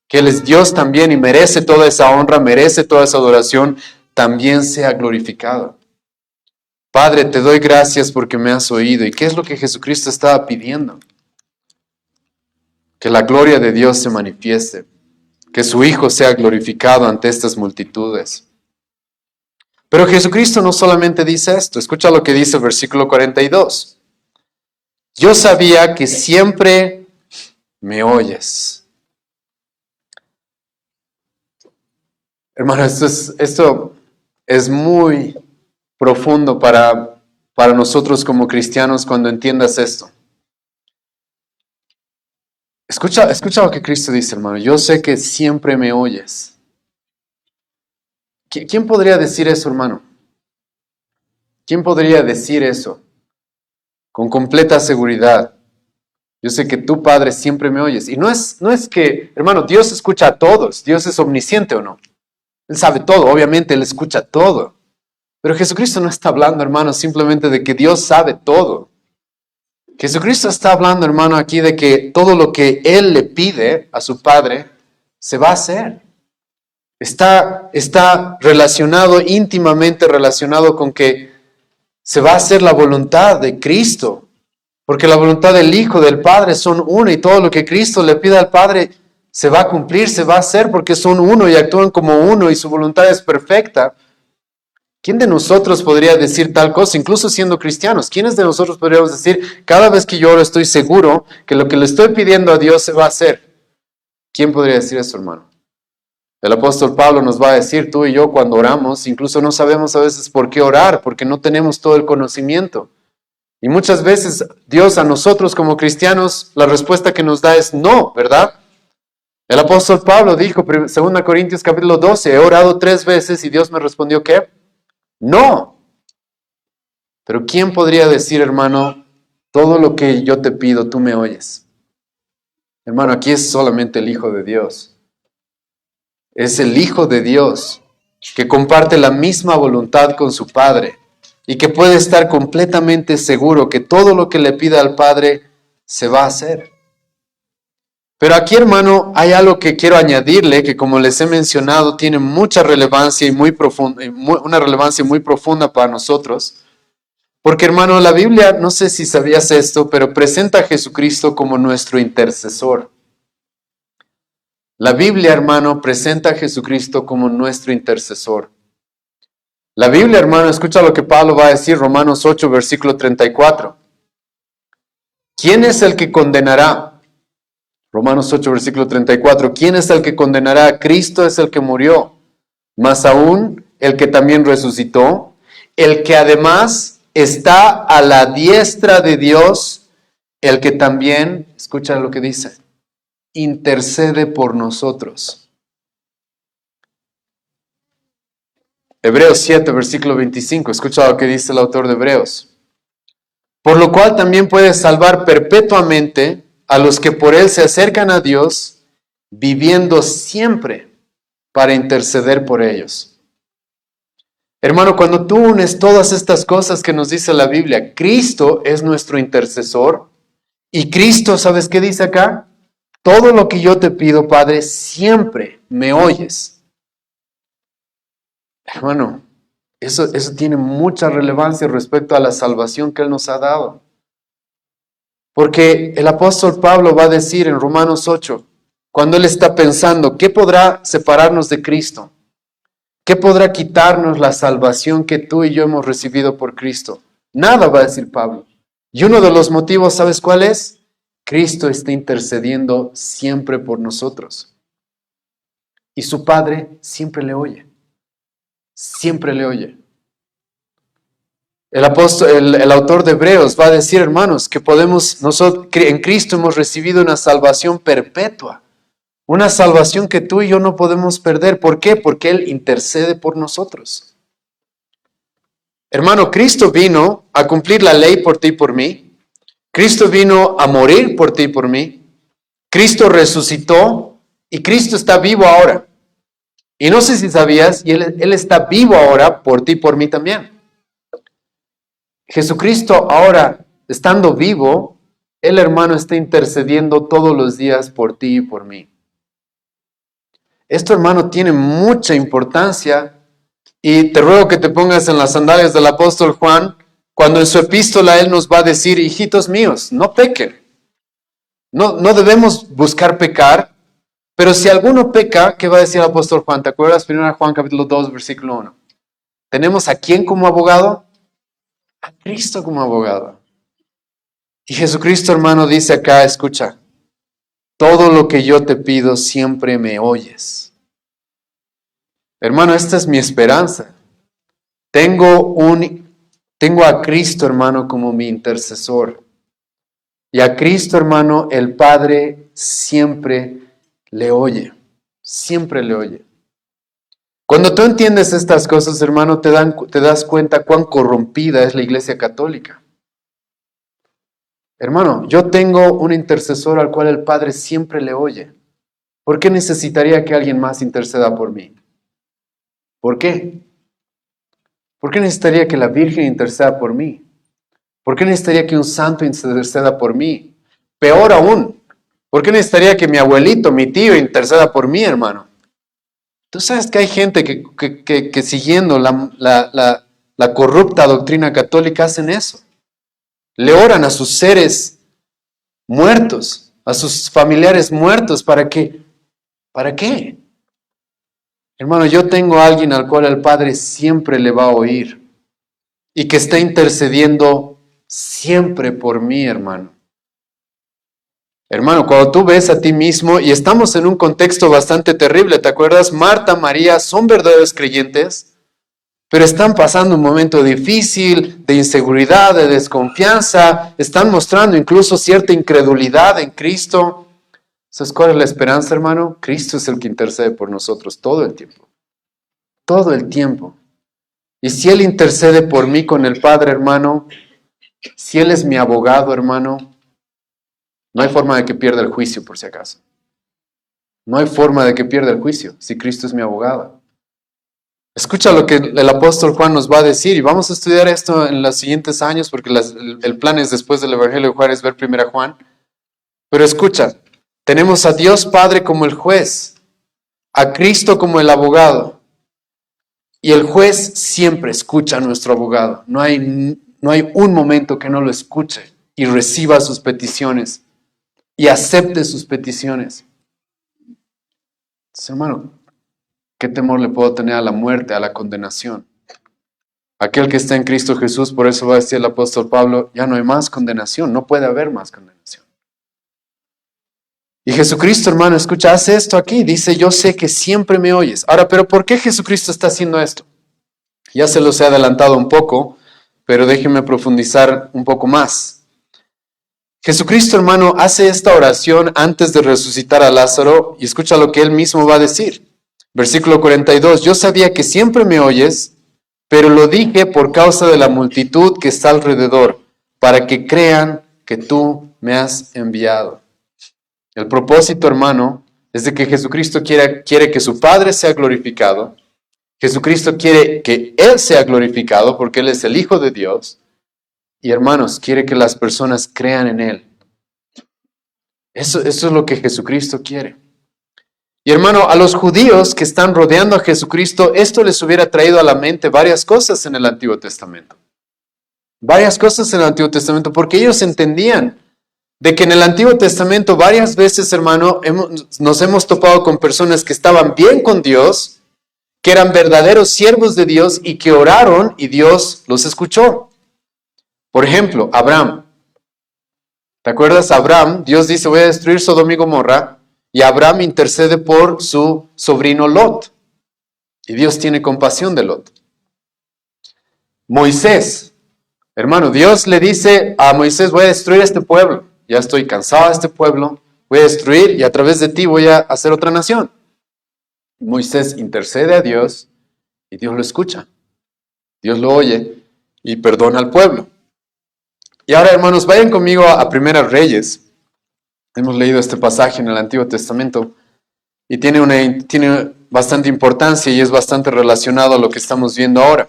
Speaker 1: que Él es Dios también y merece toda esa honra, merece toda esa adoración, también sea glorificado. Padre, te doy gracias porque me has oído. ¿Y qué es lo que Jesucristo estaba pidiendo? Que la gloria de Dios se manifieste, que su Hijo sea glorificado ante estas multitudes. Pero Jesucristo no solamente dice esto, escucha lo que dice el versículo 42. Yo sabía que siempre me oyes. Hermano, esto es muy profundo para nosotros como cristianos cuando entiendas esto. Escucha lo que Cristo dice, hermano. Yo sé que siempre me oyes. ¿Quién podría decir eso, hermano? ¿Quién podría decir eso con completa seguridad? Yo sé que tu Padre siempre me oyes. Y no es que, hermano, Dios escucha a todos. Dios es omnisciente o no. Él sabe todo, obviamente Él escucha todo. Pero Jesucristo no está hablando, hermano, simplemente de que Dios sabe todo. Jesucristo está hablando, hermano, aquí de que todo lo que Él le pide a su Padre se va a hacer. Está relacionado, íntimamente relacionado con que se va a hacer la voluntad de Cristo. Porque la voluntad del Hijo, del Padre son una y todo lo que Cristo le pide al Padre se va a cumplir, se va a hacer porque son uno y actúan como uno y su voluntad es perfecta. ¿Quién de nosotros podría decir tal cosa, incluso siendo cristianos? ¿Quiénes de nosotros podríamos decir, cada vez que yo oro estoy seguro que lo que le estoy pidiendo a Dios se va a hacer? ¿Quién podría decir eso, hermano? El apóstol Pablo nos va a decir, tú y yo cuando oramos, incluso no sabemos a veces por qué orar, porque no tenemos todo el conocimiento. Y muchas veces Dios a nosotros como cristianos, la respuesta que nos da es no, ¿verdad? El apóstol Pablo dijo, 2 Corintios capítulo 12, he orado 3 veces y Dios me respondió, ¿qué? No. Pero ¿quién podría decir, hermano, todo lo que yo te pido, tú me oyes? Hermano, aquí es solamente el Hijo de Dios. Es el Hijo de Dios que comparte la misma voluntad con su Padre y que puede estar completamente seguro que todo lo que le pida al Padre se va a hacer. Pero aquí, hermano, hay algo que quiero añadirle que, como les he mencionado, tiene mucha relevancia y una relevancia muy profunda para nosotros. Porque, hermano, la Biblia, no sé si sabías esto, pero presenta a Jesucristo como nuestro intercesor. La Biblia, hermano, presenta a Jesucristo como nuestro intercesor. La Biblia, hermano, escucha lo que Pablo va a decir, Romanos 8, versículo 34. ¿Quién es el que condenará? Romanos 8, versículo 34. ¿Quién es el que condenará? Cristo es el que murió, más aún el que también resucitó, el que además está a la diestra de Dios, el que también, escucha lo que dice, intercede por nosotros. Hebreos 7, versículo 25. Escucha lo que dice el autor de Hebreos. Por lo cual también puede salvar perpetuamente a los que por él se acercan a Dios, viviendo siempre para interceder por ellos. Hermano, cuando tú unes todas estas cosas que nos dice la Biblia, Cristo es nuestro intercesor y Cristo, ¿sabes qué dice acá? Todo lo que yo te pido, Padre, siempre me oyes. Hermano, eso tiene mucha relevancia respecto a la salvación que Él nos ha dado. Porque el apóstol Pablo va a decir en Romanos 8, cuando él está pensando, ¿qué podrá separarnos de Cristo? ¿Qué podrá quitarnos la salvación que tú y yo hemos recibido por Cristo? Nada, va a decir Pablo. Y uno de los motivos, ¿sabes cuál es? Cristo está intercediendo siempre por nosotros. Y su Padre siempre le oye. Siempre le oye. El autor de Hebreos va a decir, hermanos, que nosotros en Cristo hemos recibido una salvación perpetua. Una salvación que tú y yo no podemos perder. ¿Por qué? Porque Él intercede por nosotros. Hermano, Cristo vino a cumplir la ley por ti y por mí. Cristo vino a morir por ti y por mí. Cristo resucitó y Cristo está vivo ahora. Y no sé si sabías, y Él está vivo ahora por ti y por mí también. Jesucristo ahora, estando vivo, el hermano está intercediendo todos los días por ti y por mí. Esto, hermano, tiene mucha importancia y te ruego que te pongas en las sandalias del apóstol Juan, cuando en su epístola él nos va a decir, hijitos míos, no pequen. No debemos buscar pecar, pero si alguno peca, ¿qué va a decir el apóstol Juan? ¿Te acuerdas? 1 Juan capítulo 2, versículo 1. ¿Tenemos a quién como abogado? A Cristo como abogado. Y Jesucristo, hermano, dice acá, escucha, todo lo que yo te pido siempre me oyes. Hermano, esta es mi esperanza. Tengo a Cristo, hermano, como mi intercesor. Y a Cristo, hermano, el Padre siempre le oye. Siempre le oye. Cuando tú entiendes estas cosas, hermano, te das cuenta cuán corrompida es la Iglesia Católica. Hermano, yo tengo un intercesor al cual el Padre siempre le oye. ¿Por qué necesitaría que alguien más interceda por mí? ¿Por qué? ¿Por qué necesitaría que la Virgen interceda por mí? ¿Por qué necesitaría que un santo interceda por mí? Peor aún, ¿por qué necesitaría que mi abuelito, mi tío interceda por mí, hermano? Tú sabes que hay gente que siguiendo la corrupta doctrina católica hacen eso. Le oran a sus seres muertos, a sus familiares muertos. ¿Para qué? ¿Para qué? Hermano, yo tengo a alguien al cual el Padre siempre le va a oír y que está intercediendo siempre por mí, hermano. Hermano, cuando tú ves a ti mismo, y estamos en un contexto bastante terrible, ¿te acuerdas? Marta, María son verdaderos creyentes, pero están pasando un momento difícil, de inseguridad, de desconfianza, están mostrando incluso cierta incredulidad en Cristo. ¿Sabes cuál es la esperanza, hermano? Cristo es el que intercede por nosotros todo el tiempo. Todo el tiempo. Y si Él intercede por mí con el Padre, hermano, si Él es mi abogado, hermano, no hay forma de que pierda el juicio, por si acaso. No hay forma de que pierda el juicio, si Cristo es mi abogado. Escucha lo que el apóstol Juan nos va a decir, y vamos a estudiar esto en los siguientes años, porque el plan es después del Evangelio de Juan, es ver 1 Juan. Pero escucha, tenemos a Dios Padre como el juez, a Cristo como el abogado, y el juez siempre escucha a nuestro abogado. No hay un momento que no lo escuche y reciba sus peticiones y acepte sus peticiones. Entonces, hermano, ¿qué temor le puedo tener a la muerte, a la condenación? Aquel que está en Cristo Jesús, por eso va a decir el apóstol Pablo, ya no hay más condenación, no puede haber más condenación. Y Jesucristo, hermano, escucha, hace esto aquí, dice, yo sé que siempre me oyes. Ahora, ¿pero por qué Jesucristo está haciendo esto? Ya se los he adelantado un poco, pero déjenme profundizar un poco más. Jesucristo, hermano, hace esta oración antes de resucitar a Lázaro y escucha lo que él mismo va a decir. Versículo 42, yo sabía que siempre me oyes, pero lo dije por causa de la multitud que está alrededor, para que crean que tú me has enviado. El propósito, hermano, es de que Jesucristo quiere que su Padre sea glorificado. Jesucristo quiere que Él sea glorificado porque Él es el Hijo de Dios. Y hermanos, quiere que las personas crean en Él. Eso es lo que Jesucristo quiere. Y hermano, a los judíos que están rodeando a Jesucristo, esto les hubiera traído a la mente varias cosas en el Antiguo Testamento. Varias cosas en el Antiguo Testamento, porque ellos entendían de que en el Antiguo Testamento varias veces, hermano, nos hemos topado con personas que estaban bien con Dios, que eran verdaderos siervos de Dios y que oraron y Dios los escuchó. Por ejemplo, Abraham. ¿Te acuerdas? Abraham, Dios dice, voy a destruir Sodoma y Gomorra, y Abraham intercede por su sobrino Lot. Y Dios tiene compasión de Lot. Moisés, hermano, Dios le dice a Moisés, voy a destruir este pueblo. Ya estoy cansado de este pueblo, voy a destruir y a través de ti voy a hacer otra nación. Moisés intercede a Dios y Dios lo escucha. Dios lo oye y perdona al pueblo. Y ahora, hermanos, vayan conmigo a Primeras Reyes. Hemos leído este pasaje en el Antiguo Testamento y tiene bastante importancia y es bastante relacionado a lo que estamos viendo ahora.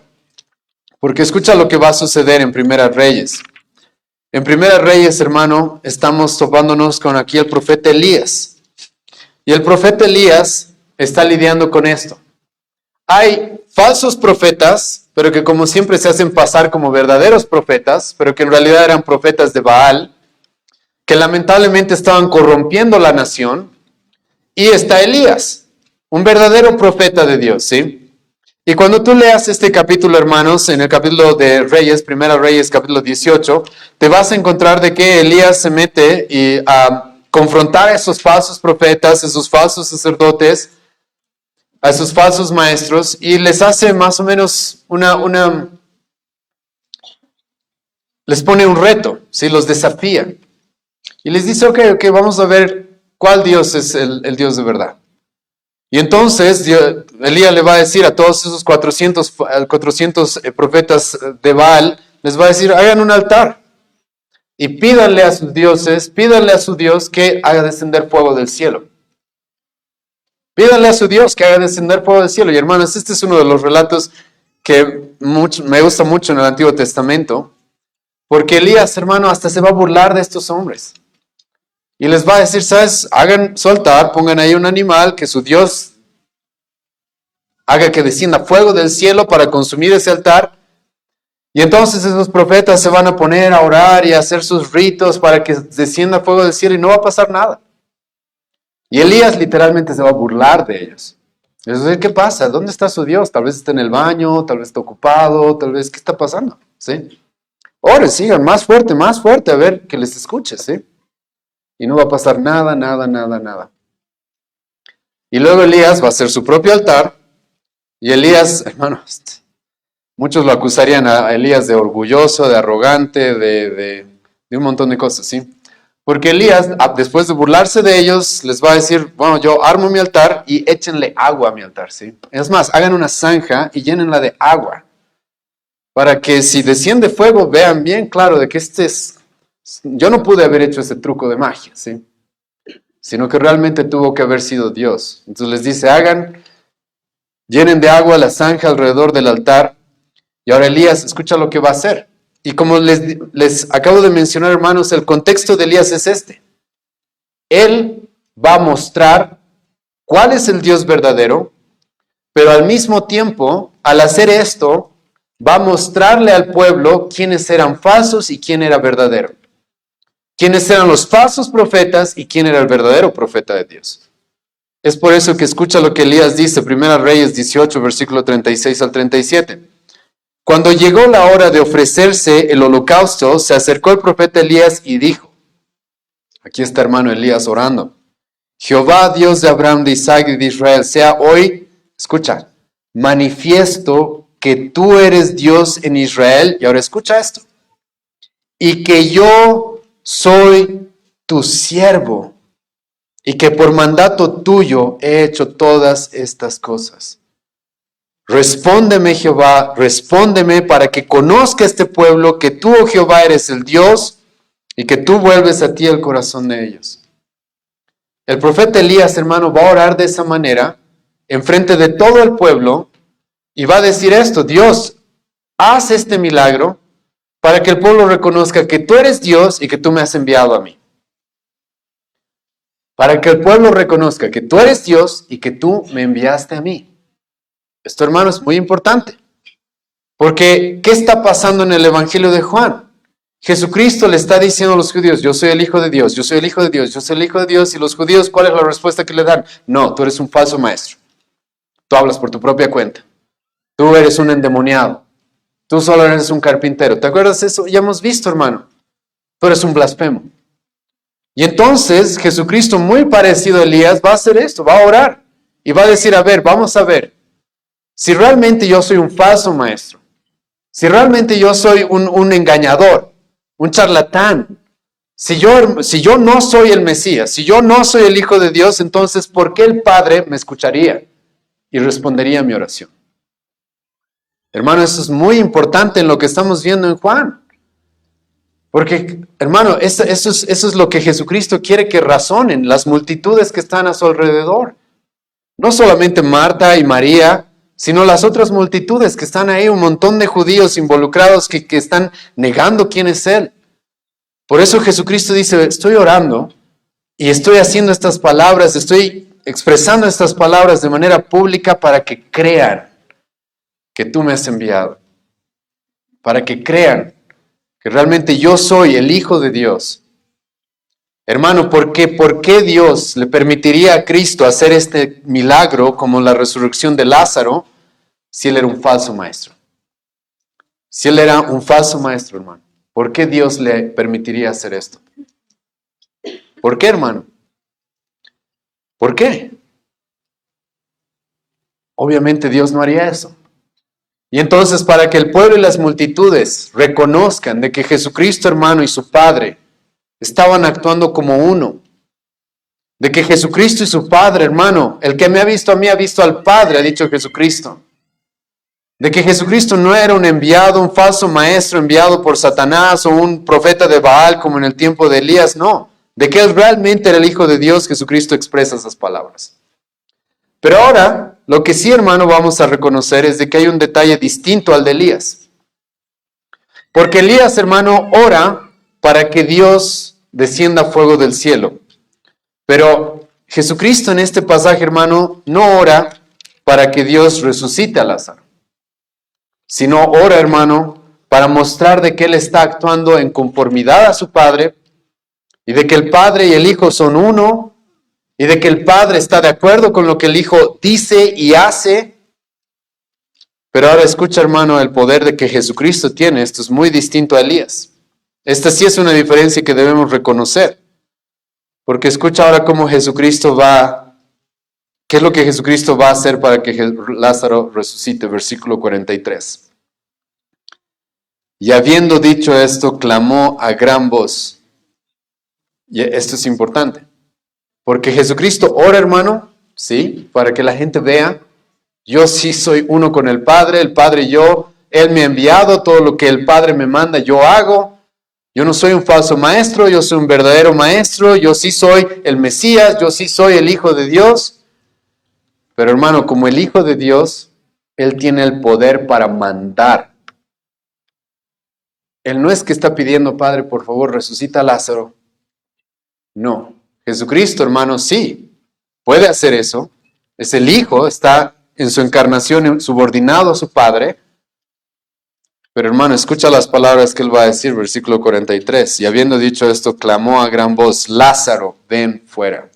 Speaker 1: Porque escucha lo que va a suceder en Primeras Reyes. En Primeras Reyes, hermano, estamos topándonos con aquí el profeta Elías. Y el profeta Elías está lidiando con esto. Hay falsos profetas, pero que como siempre se hacen pasar como verdaderos profetas, pero que en realidad eran profetas de Baal, que lamentablemente estaban corrompiendo la nación. Y está Elías, un verdadero profeta de Dios, ¿sí? Y cuando tú leas este capítulo, hermanos, en el capítulo de Reyes, Primera Reyes, capítulo 18, te vas a encontrar de que Elías se mete a confrontar a esos falsos profetas, a esos falsos sacerdotes, a esos falsos maestros, y les hace más o menos les pone un reto, ¿sí? Los desafía. Y les dice, ok, vamos a ver cuál Dios es el Dios de verdad. Y entonces Elías le va a decir a todos esos 400 profetas de Baal, les va a decir, hagan un altar y pídanle a sus dioses, pídanle a su Dios que haga descender fuego del cielo. Pídanle a su Dios que haga descender fuego del cielo. Y hermanos, este es uno de los relatos que me gusta mucho en el Antiguo Testamento, porque Elías, hermano, hasta se va a burlar de estos hombres. Y les va a decir, ¿sabes? Hagan su altar, pongan ahí un animal, que su Dios haga que descienda fuego del cielo para consumir ese altar. Y entonces esos profetas se van a poner a orar y a hacer sus ritos para que descienda fuego del cielo y no va a pasar nada. Y Elías literalmente se va a burlar de ellos. Es decir, ¿qué pasa? ¿Dónde está su Dios? Tal vez está en el baño, tal vez está ocupado, tal vez, ¿qué está pasando? ¿Sí? Oren, sigan más fuerte, a ver que les escuche, ¿sí? Y no va a pasar nada, nada, nada, nada. Y luego Elías va a hacer su propio altar, y Elías, hermanos, muchos lo acusarían a Elías de orgulloso, de arrogante, de un montón de cosas, ¿sí? Porque Elías, después de burlarse de ellos, les va a decir, bueno, yo armo mi altar y échenle agua a mi altar, ¿sí? Es más, hagan una zanja y llénenla de agua, para que si desciende fuego, vean bien claro de que yo no pude haber hecho ese truco de magia, ¿sí? Sino que realmente tuvo que haber sido Dios. Entonces les dice, llenen de agua la zanja alrededor del altar. Y ahora Elías, escucha lo que va a hacer. Y como les acabo de mencionar, hermanos, el contexto de Elías es este. Él va a mostrar cuál es el Dios verdadero, pero al mismo tiempo, al hacer esto, va a mostrarle al pueblo quiénes eran falsos y quién era verdadero. Quiénes eran los falsos profetas y quién era el verdadero profeta de Dios. Es por eso que escucha lo que Elías dice, 1 Reyes 18, versículo 36 al 37. Cuando llegó la hora de ofrecerse el holocausto, se acercó el profeta Elías y dijo, aquí está hermano Elías orando, Jehová, Dios de Abraham, de Isaac y de Israel, sea hoy, escucha, manifiesto que tú eres Dios en Israel, y ahora escucha esto, y que yo soy tu siervo, y que por mandato tuyo he hecho todas estas cosas. Respóndeme, Jehová, respóndeme para que conozca este pueblo que tú, oh Jehová, eres el Dios y que tú vuelves a ti el corazón de ellos. El profeta Elías, hermano, va a orar de esa manera enfrente de todo el pueblo y va a decir esto, Dios, haz este milagro para que el pueblo reconozca que tú eres Dios y que tú me has enviado a mí. Para que el pueblo reconozca que tú eres Dios y que tú me enviaste a mí. Esto, hermano, es muy importante. Porque, ¿qué está pasando en el Evangelio de Juan? Jesucristo le está diciendo a los judíos, yo soy el Hijo de Dios, yo soy el Hijo de Dios, yo soy el Hijo de Dios. Y los judíos, ¿cuál es la respuesta que le dan? No, tú eres un falso maestro. Tú hablas por tu propia cuenta. Tú eres un endemoniado. Tú solo eres un carpintero. ¿Te acuerdas de eso? Ya hemos visto, hermano. Tú eres un blasfemo. Y entonces Jesucristo, muy parecido a Elías, va a hacer esto, va a orar. Y va a decir, a ver, vamos a ver. Si realmente yo soy un falso maestro, si realmente yo soy un engañador, un charlatán, si yo no soy el Mesías, si yo no soy el Hijo de Dios, entonces ¿por qué el Padre me escucharía y respondería a mi oración? Hermano, eso es muy importante en lo que estamos viendo en Juan. Porque, hermano, eso es lo que Jesucristo quiere que razonen las multitudes que están a su alrededor. No solamente Marta y María, sino las otras multitudes que están ahí, un montón de judíos involucrados que están negando quién es Él. Por eso Jesucristo dice, estoy orando y estoy haciendo estas palabras, estoy expresando estas palabras de manera pública para que crean que tú me has enviado. Para que crean que realmente yo soy el Hijo de Dios. Hermano, ¿por qué Dios le permitiría a Cristo hacer este milagro como la resurrección de Lázaro si Él era un falso maestro? Si Él era un falso maestro, hermano, ¿por qué Dios le permitiría hacer esto? ¿Por qué, hermano? ¿Por qué? Obviamente Dios no haría eso. Y entonces, para que el pueblo y las multitudes reconozcan de que Jesucristo, hermano, y su Padre estaban actuando como uno. De que Jesucristo y su Padre, hermano, el que me ha visto a mí ha visto al Padre, ha dicho Jesucristo. De que Jesucristo no era un enviado, un falso maestro enviado por Satanás o un profeta de Baal como en el tiempo de Elías, no. De que Él realmente era el Hijo de Dios, Jesucristo expresa esas palabras. Pero ahora, lo que sí, hermano, vamos a reconocer es de que hay un detalle distinto al de Elías. Porque Elías, hermano, ora para que Dios descienda fuego del cielo. Pero Jesucristo en este pasaje, hermano, no ora para que Dios resucite a Lázaro, sino ora, hermano, para mostrar de que Él está actuando en conformidad a su Padre y de que el Padre y el Hijo son uno y de que el Padre está de acuerdo con lo que el Hijo dice y hace. Pero ahora escucha, hermano, el poder de que Jesucristo tiene. Esto es muy distinto a Elías. Esta sí es una diferencia que debemos reconocer. Porque escucha ahora cómo Jesucristo ¿qué es lo que Jesucristo va a hacer para que Lázaro resucite? Versículo 43. Y habiendo dicho esto, clamó a gran voz. Y esto es importante. Porque Jesucristo ora, hermano, ¿sí? Para que la gente vea, yo sí soy uno con el Padre y yo, Él me ha enviado, todo lo que el Padre me manda yo hago. Yo no soy un falso maestro, yo soy un verdadero maestro, yo sí soy el Mesías, yo sí soy el Hijo de Dios. Pero hermano, como el Hijo de Dios, Él tiene el poder para mandar. Él no es que está pidiendo, Padre, por favor, resucita a Lázaro. No, Jesucristo, hermano, sí, puede hacer eso. Es el Hijo, está en su encarnación subordinado a su Padre. Pero hermano, escucha las palabras que Él va a decir, versículo 43. Y habiendo dicho esto, clamó a gran voz, Lázaro, ven fuera.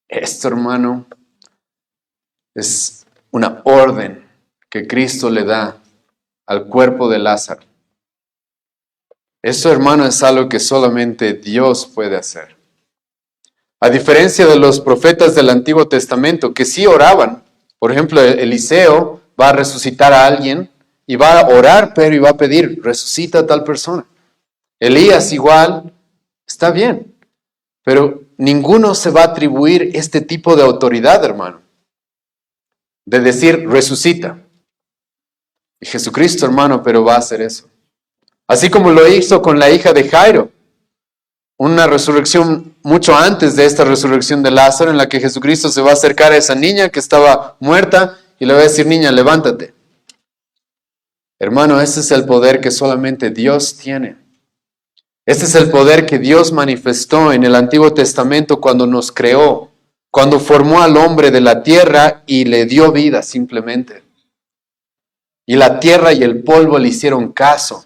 Speaker 1: Esto, hermano, es una orden que Cristo le da al cuerpo de Lázaro. Esto, hermano, es algo que solamente Dios puede hacer. A diferencia de los profetas del Antiguo Testamento, que sí oraban. Por ejemplo, Eliseo va a resucitar a alguien y va a orar, pero y va a pedir, resucita a tal persona. Elías igual, está bien. Pero ninguno se va a atribuir este tipo de autoridad, hermano. De decir, resucita. Y Jesucristo, hermano, pero va a hacer eso. Así como lo hizo con la hija de Jairo. Una resurrección mucho antes de esta resurrección de Lázaro, en la que Jesucristo se va a acercar a esa niña que estaba muerta y le va a decir, niña, levántate. Hermano, ese es el poder que solamente Dios tiene. Este es el poder que Dios manifestó en el Antiguo Testamento cuando nos creó, cuando formó al hombre de la tierra y le dio vida simplemente. Y la tierra y el polvo le hicieron caso.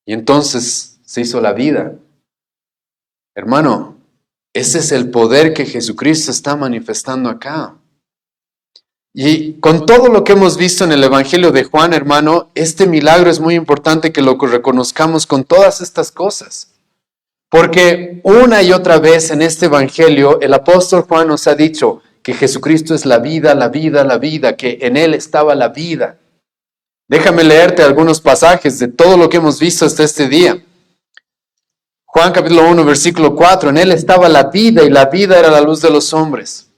Speaker 1: Y entonces se hizo la vida. Hermano, ese es el poder que Jesucristo está manifestando acá. Y con todo lo que hemos visto en el Evangelio de Juan, hermano, este milagro es muy importante que lo reconozcamos con todas estas cosas. Porque una y otra vez en este Evangelio, el apóstol Juan nos ha dicho que Jesucristo es la vida, la vida, la vida, que en Él estaba la vida. Déjame leerte algunos pasajes de todo lo que hemos visto hasta este día. Juan capítulo 1, versículo 4, en Él estaba la vida y la vida era la luz de los hombres.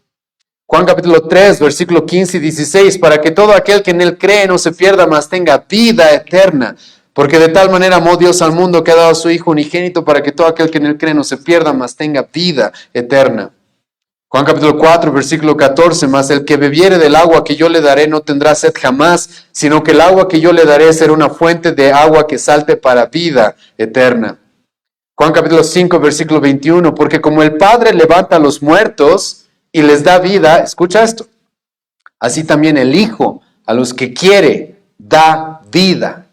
Speaker 1: Juan capítulo 3, versículo 15 y 16, para que todo aquel que en Él cree no se pierda, mas tenga vida eterna. Porque de tal manera amó Dios al mundo que ha dado a su Hijo unigénito, para que todo aquel que en Él cree no se pierda, mas tenga vida eterna. Juan capítulo 4, versículo 14, mas el que bebiere del agua que yo le daré no tendrá sed jamás, sino que el agua que yo le daré será una fuente de agua que salte para vida eterna. Juan capítulo 5, versículo 21, porque como el Padre levanta a los muertos y les da vida, escucha esto, así también el Hijo a los que quiere da vida.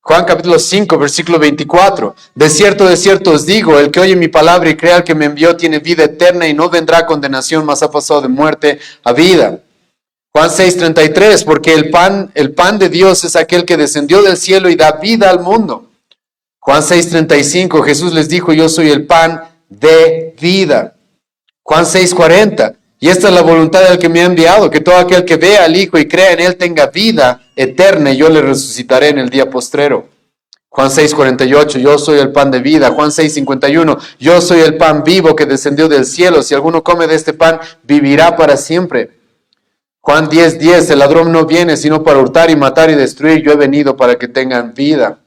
Speaker 1: Juan capítulo 5, versículo 24, de cierto os digo, el que oye mi palabra y crea al que me envió tiene vida eterna y no vendrá a condenación, mas ha pasado de muerte a vida. Juan 6, 33, porque el pan de Dios es aquel que descendió del cielo y da vida al mundo. Juan 6, 35, Jesús les dijo, yo soy el pan de vida. Juan 6, 40, y esta es la voluntad del que me ha enviado, que todo aquel que vea al Hijo y crea en Él tenga vida eterna, y yo le resucitaré en el día postrero. Juan 6, 48, yo soy el pan de vida. Juan 6, 51, yo soy el pan vivo que descendió del cielo. Si alguno come de este pan, vivirá para siempre. Juan 10, 10, el ladrón no viene sino para hurtar y matar y destruir. Yo he venido para que tengan vida.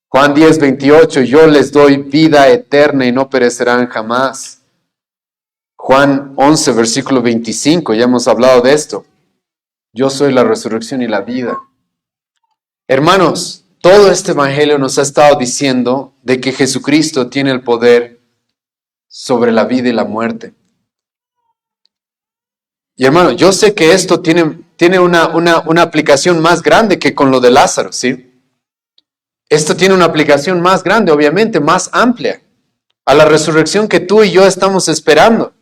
Speaker 1: Juan 10, 28, yo les doy vida eterna y no perecerán jamás. Juan 11, versículo 25, ya hemos hablado de esto. Yo soy la resurrección y la vida. Hermanos, todo este evangelio nos ha estado diciendo de que Jesucristo tiene el poder sobre la vida y la muerte. Y hermano, yo sé que esto tiene una aplicación más grande que con lo de Lázaro, ¿sí? Esto tiene una aplicación más grande, obviamente, más amplia. a la resurrección que tú y yo estamos esperando.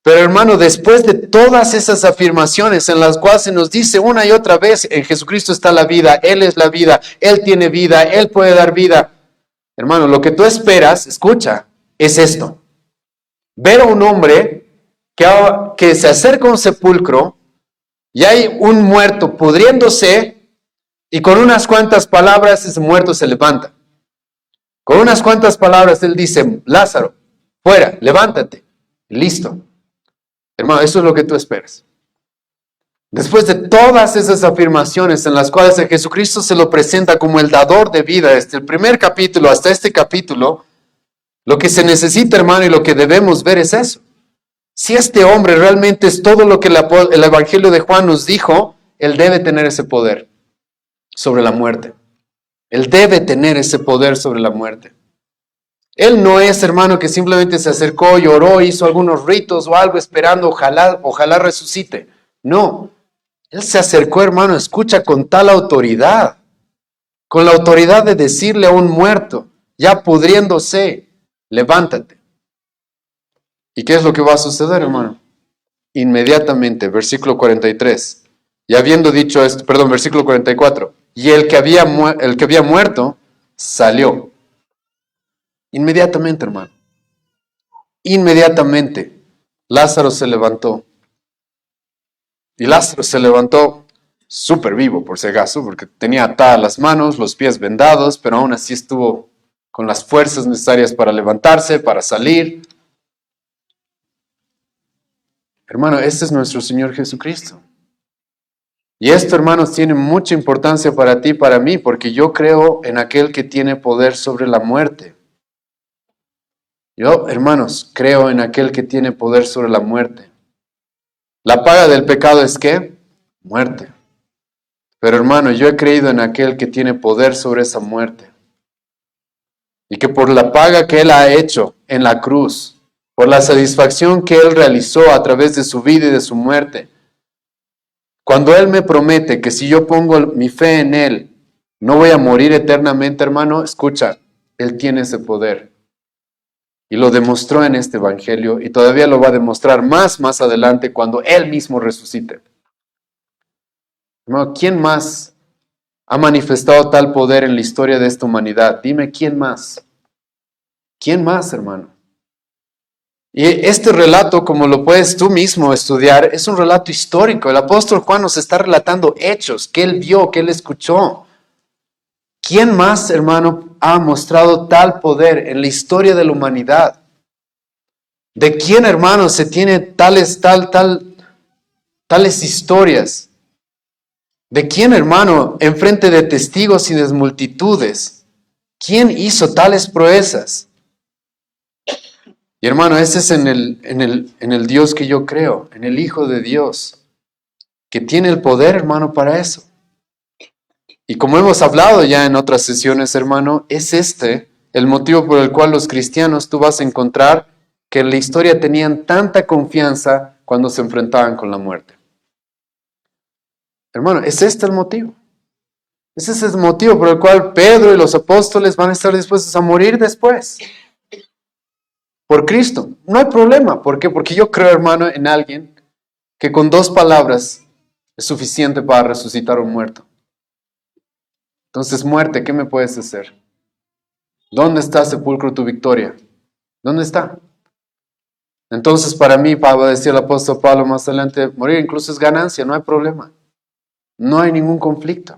Speaker 1: Pero hermano, después de todas esas afirmaciones en las cuales se nos dice una y otra vez, en Jesucristo está la vida, Él es la vida, Él tiene vida, Él puede dar vida. Hermano, lo que tú esperas, escucha, es esto. Ver a un hombre que se acerca a un sepulcro y hay un muerto pudriéndose y con unas cuantas palabras ese muerto se levanta. Con unas cuantas palabras Él dice, Lázaro, fuera, levántate, listo. Hermano, eso es lo que tú esperas. Después de todas esas afirmaciones en las cuales a Jesucristo se lo presenta como el dador de vida, desde el primer capítulo hasta este capítulo, lo que se necesita, hermano, y lo que debemos ver es eso. Si este hombre realmente es todo lo que el Evangelio de Juan nos dijo, él debe tener ese poder sobre la muerte. Él debe tener ese poder sobre la muerte. Él no es, hermano, que simplemente se acercó, lloró, hizo algunos ritos o algo esperando, ojalá resucite. No, él se acercó, hermano, escucha, con tal autoridad, con la autoridad de decirle a un muerto, ya pudriéndose, levántate. ¿Y qué es lo que va a suceder, hermano? Inmediatamente, versículo 43, y habiendo dicho esto, versículo 44, y el que había muerto salió. Inmediatamente, hermano. Inmediatamente, Lázaro se levantó. Y Lázaro se levantó súper vivo, por si acaso, porque tenía atadas las manos, los pies vendados, pero aún así estuvo con las fuerzas necesarias para levantarse, para salir. Hermano, este es nuestro Señor Jesucristo. Y esto, hermanos, tiene mucha importancia para ti y para mí, porque yo creo en aquel que tiene poder sobre la muerte. Yo, hermanos, creo en aquel que tiene poder sobre la muerte. La paga del pecado es ¿qué? Muerte. Pero hermano, yo he creído en aquel que tiene poder sobre esa muerte. Y que por la paga que Él ha hecho en la cruz, por la satisfacción que Él realizó a través de su vida y de su muerte, cuando Él me promete que si yo pongo mi fe en Él, no voy a morir eternamente, hermano, escucha, Él tiene ese poder. Y lo demostró en este evangelio y todavía lo va a demostrar más adelante cuando Él mismo resucite. Hermano, ¿quién más ha manifestado tal poder en la historia de esta humanidad? Dime, ¿quién más? ¿Quién más, hermano? Y este relato, como lo puedes tú mismo estudiar, es un relato histórico. El apóstol Juan nos está relatando hechos que él vio, que él escuchó. ¿Quién más, hermano, ha mostrado tal poder en la historia de la humanidad? ¿De quién, hermano, se tiene tales historias? ¿De quién, hermano, enfrente de testigos y de multitudes? ¿Quién hizo tales proezas? Y hermano, ese es en el Dios que yo creo, en el Hijo de Dios, que tiene el poder, hermano, para eso. Y como hemos hablado ya en otras sesiones, hermano, es este el motivo por el cual los cristianos tú vas a encontrar que en la historia tenían tanta confianza cuando se enfrentaban con la muerte. Hermano, es este el motivo. Ese es el motivo por el cual Pedro y los apóstoles van a estar dispuestos a morir después. Por Cristo. No hay problema. ¿Por qué? Porque yo creo, hermano, en alguien que con 2 palabras es suficiente para resucitar a un muerto. Entonces, muerte, ¿qué me puedes hacer? ¿Dónde está, sepulcro, tu victoria? ¿Dónde está? Entonces, para mí, Pablo, decía el apóstol Pablo más adelante, morir incluso es ganancia, no hay problema. No hay ningún conflicto.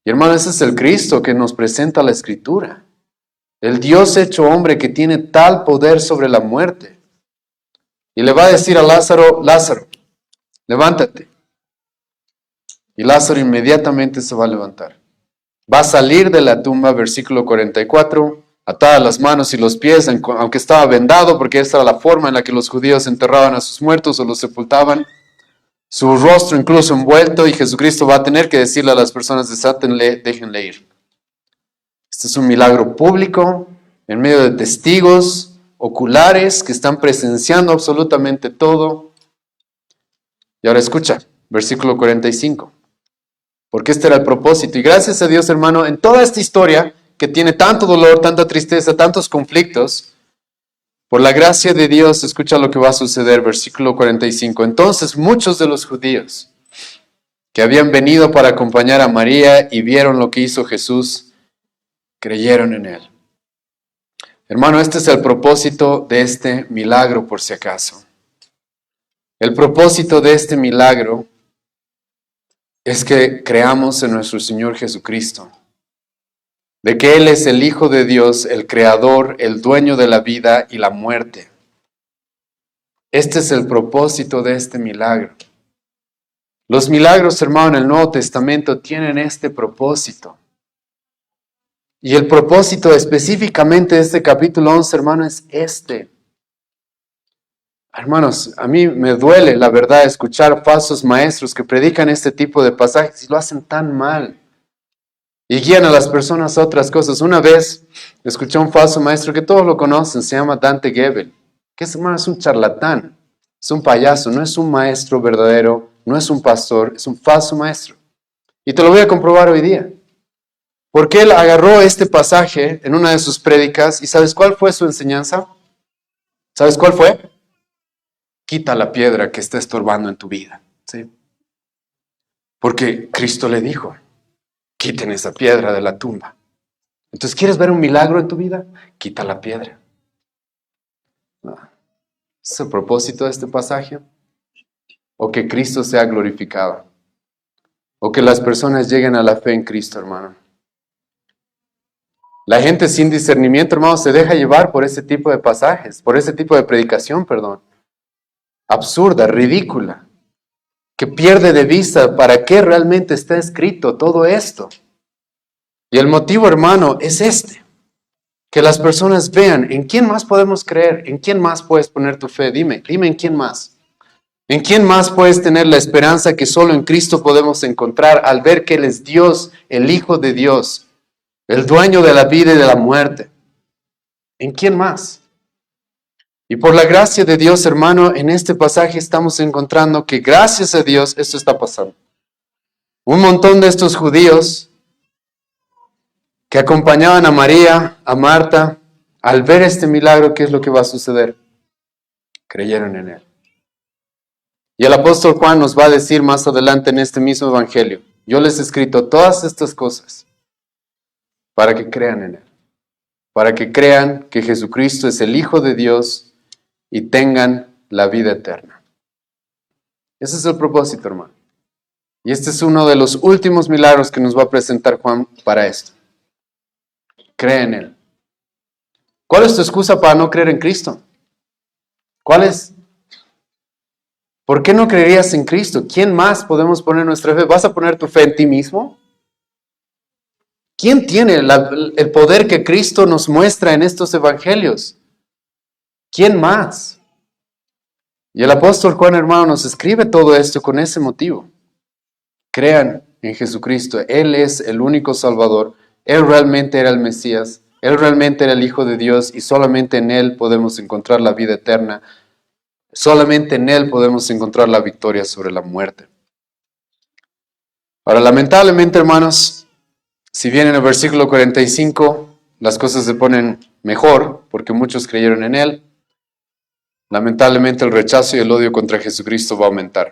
Speaker 1: Y hermano, ese es el Cristo que nos presenta la Escritura. El Dios hecho hombre que tiene tal poder sobre la muerte. Y le va a decir a Lázaro, Lázaro, levántate. Y Lázaro inmediatamente se va a levantar. Va a salir de la tumba, versículo 44, atadas las manos y los pies, aunque estaba vendado, porque esta era la forma en la que los judíos enterraban a sus muertos o los sepultaban. Su rostro incluso envuelto, y Jesucristo va a tener que decirle a las personas, desátenle, déjenle ir. Este es un milagro público, en medio de testigos oculares que están presenciando absolutamente todo. Y ahora escucha, versículo 45. Porque este era el propósito. Y gracias a Dios, hermano, en toda esta historia, que tiene tanto dolor, tanta tristeza, tantos conflictos, por la gracia de Dios, escucha lo que va a suceder, versículo 45. Entonces muchos de los judíos que habían venido para acompañar a María y vieron lo que hizo Jesús, creyeron en él. Hermano, este es el propósito de este milagro, por si acaso. El propósito de este milagro es que creamos en nuestro Señor Jesucristo, de que Él es el Hijo de Dios, el Creador, el dueño de la vida y la muerte. Este es el propósito de este milagro. Los milagros, hermano, en el Nuevo Testamento tienen este propósito. Y el propósito específicamente de este capítulo 11, hermano, es este. Hermanos, a mí me duele, la verdad, escuchar falsos maestros que predican este tipo de pasajes y lo hacen tan mal. Y guían a las personas a otras cosas. Una vez escuché a un falso maestro que todos lo conocen, se llama Dante Gebel, que hermano, es un charlatán, es un payaso, no es un maestro verdadero, no es un pastor, es un falso maestro. Y te lo voy a comprobar hoy día. Porque él agarró este pasaje en una de sus prédicas y ¿sabes cuál fue su enseñanza? ¿Sabes cuál fue? Quita la piedra que está estorbando en tu vida. ¿Sí? Porque Cristo le dijo, quiten esa piedra de la tumba. Entonces, ¿quieres ver un milagro en tu vida? Quita la piedra. ¿Es el propósito de este pasaje? O que Cristo sea glorificado. O que las personas lleguen a la fe en Cristo, hermano. La gente sin discernimiento, hermano, se deja llevar por ese tipo de pasajes, por ese tipo de predicación, perdón. Absurda, ridícula, que pierde de vista para qué realmente está escrito todo esto. Y el motivo, hermano, es este. Que las personas vean en quién más podemos creer, en quién más puedes poner tu fe. Dime en quién más. ¿En quién más puedes tener la esperanza que solo en Cristo podemos encontrar al ver que Él es Dios, el Hijo de Dios, el dueño de la vida y de la muerte? ¿En quién más? Y por la gracia de Dios, hermano, en este pasaje estamos encontrando que gracias a Dios esto está pasando. Un montón de estos judíos que acompañaban a María, a Marta, al ver este milagro, ¿qué es lo que va a suceder? Creyeron en Él. Y el apóstol Juan nos va a decir más adelante en este mismo evangelio, yo les he escrito todas estas cosas para que crean en Él, para que crean que Jesucristo es el Hijo de Dios y tengan la vida eterna. Ese es el propósito, hermano. Y este es uno de los últimos milagros que nos va a presentar Juan para esto. Cree en Él. ¿Cuál es tu excusa para no creer en Cristo? ¿Cuál es? ¿Por qué no creerías en Cristo? ¿Quién más podemos poner nuestra fe? ¿Vas a poner tu fe en ti mismo? ¿Quién tiene el poder que Cristo nos muestra en estos evangelios? ¿Quién más? Y el apóstol Juan, hermano, nos escribe todo esto con ese motivo. Crean en Jesucristo. Él es el único Salvador. Él realmente era el Mesías. Él realmente era el Hijo de Dios y solamente en Él podemos encontrar la vida eterna. Solamente en Él podemos encontrar la victoria sobre la muerte. Ahora, lamentablemente, hermanos, si bien en el versículo 45 las cosas se ponen mejor porque muchos creyeron en Él, lamentablemente el rechazo y el odio contra Jesucristo va a aumentar.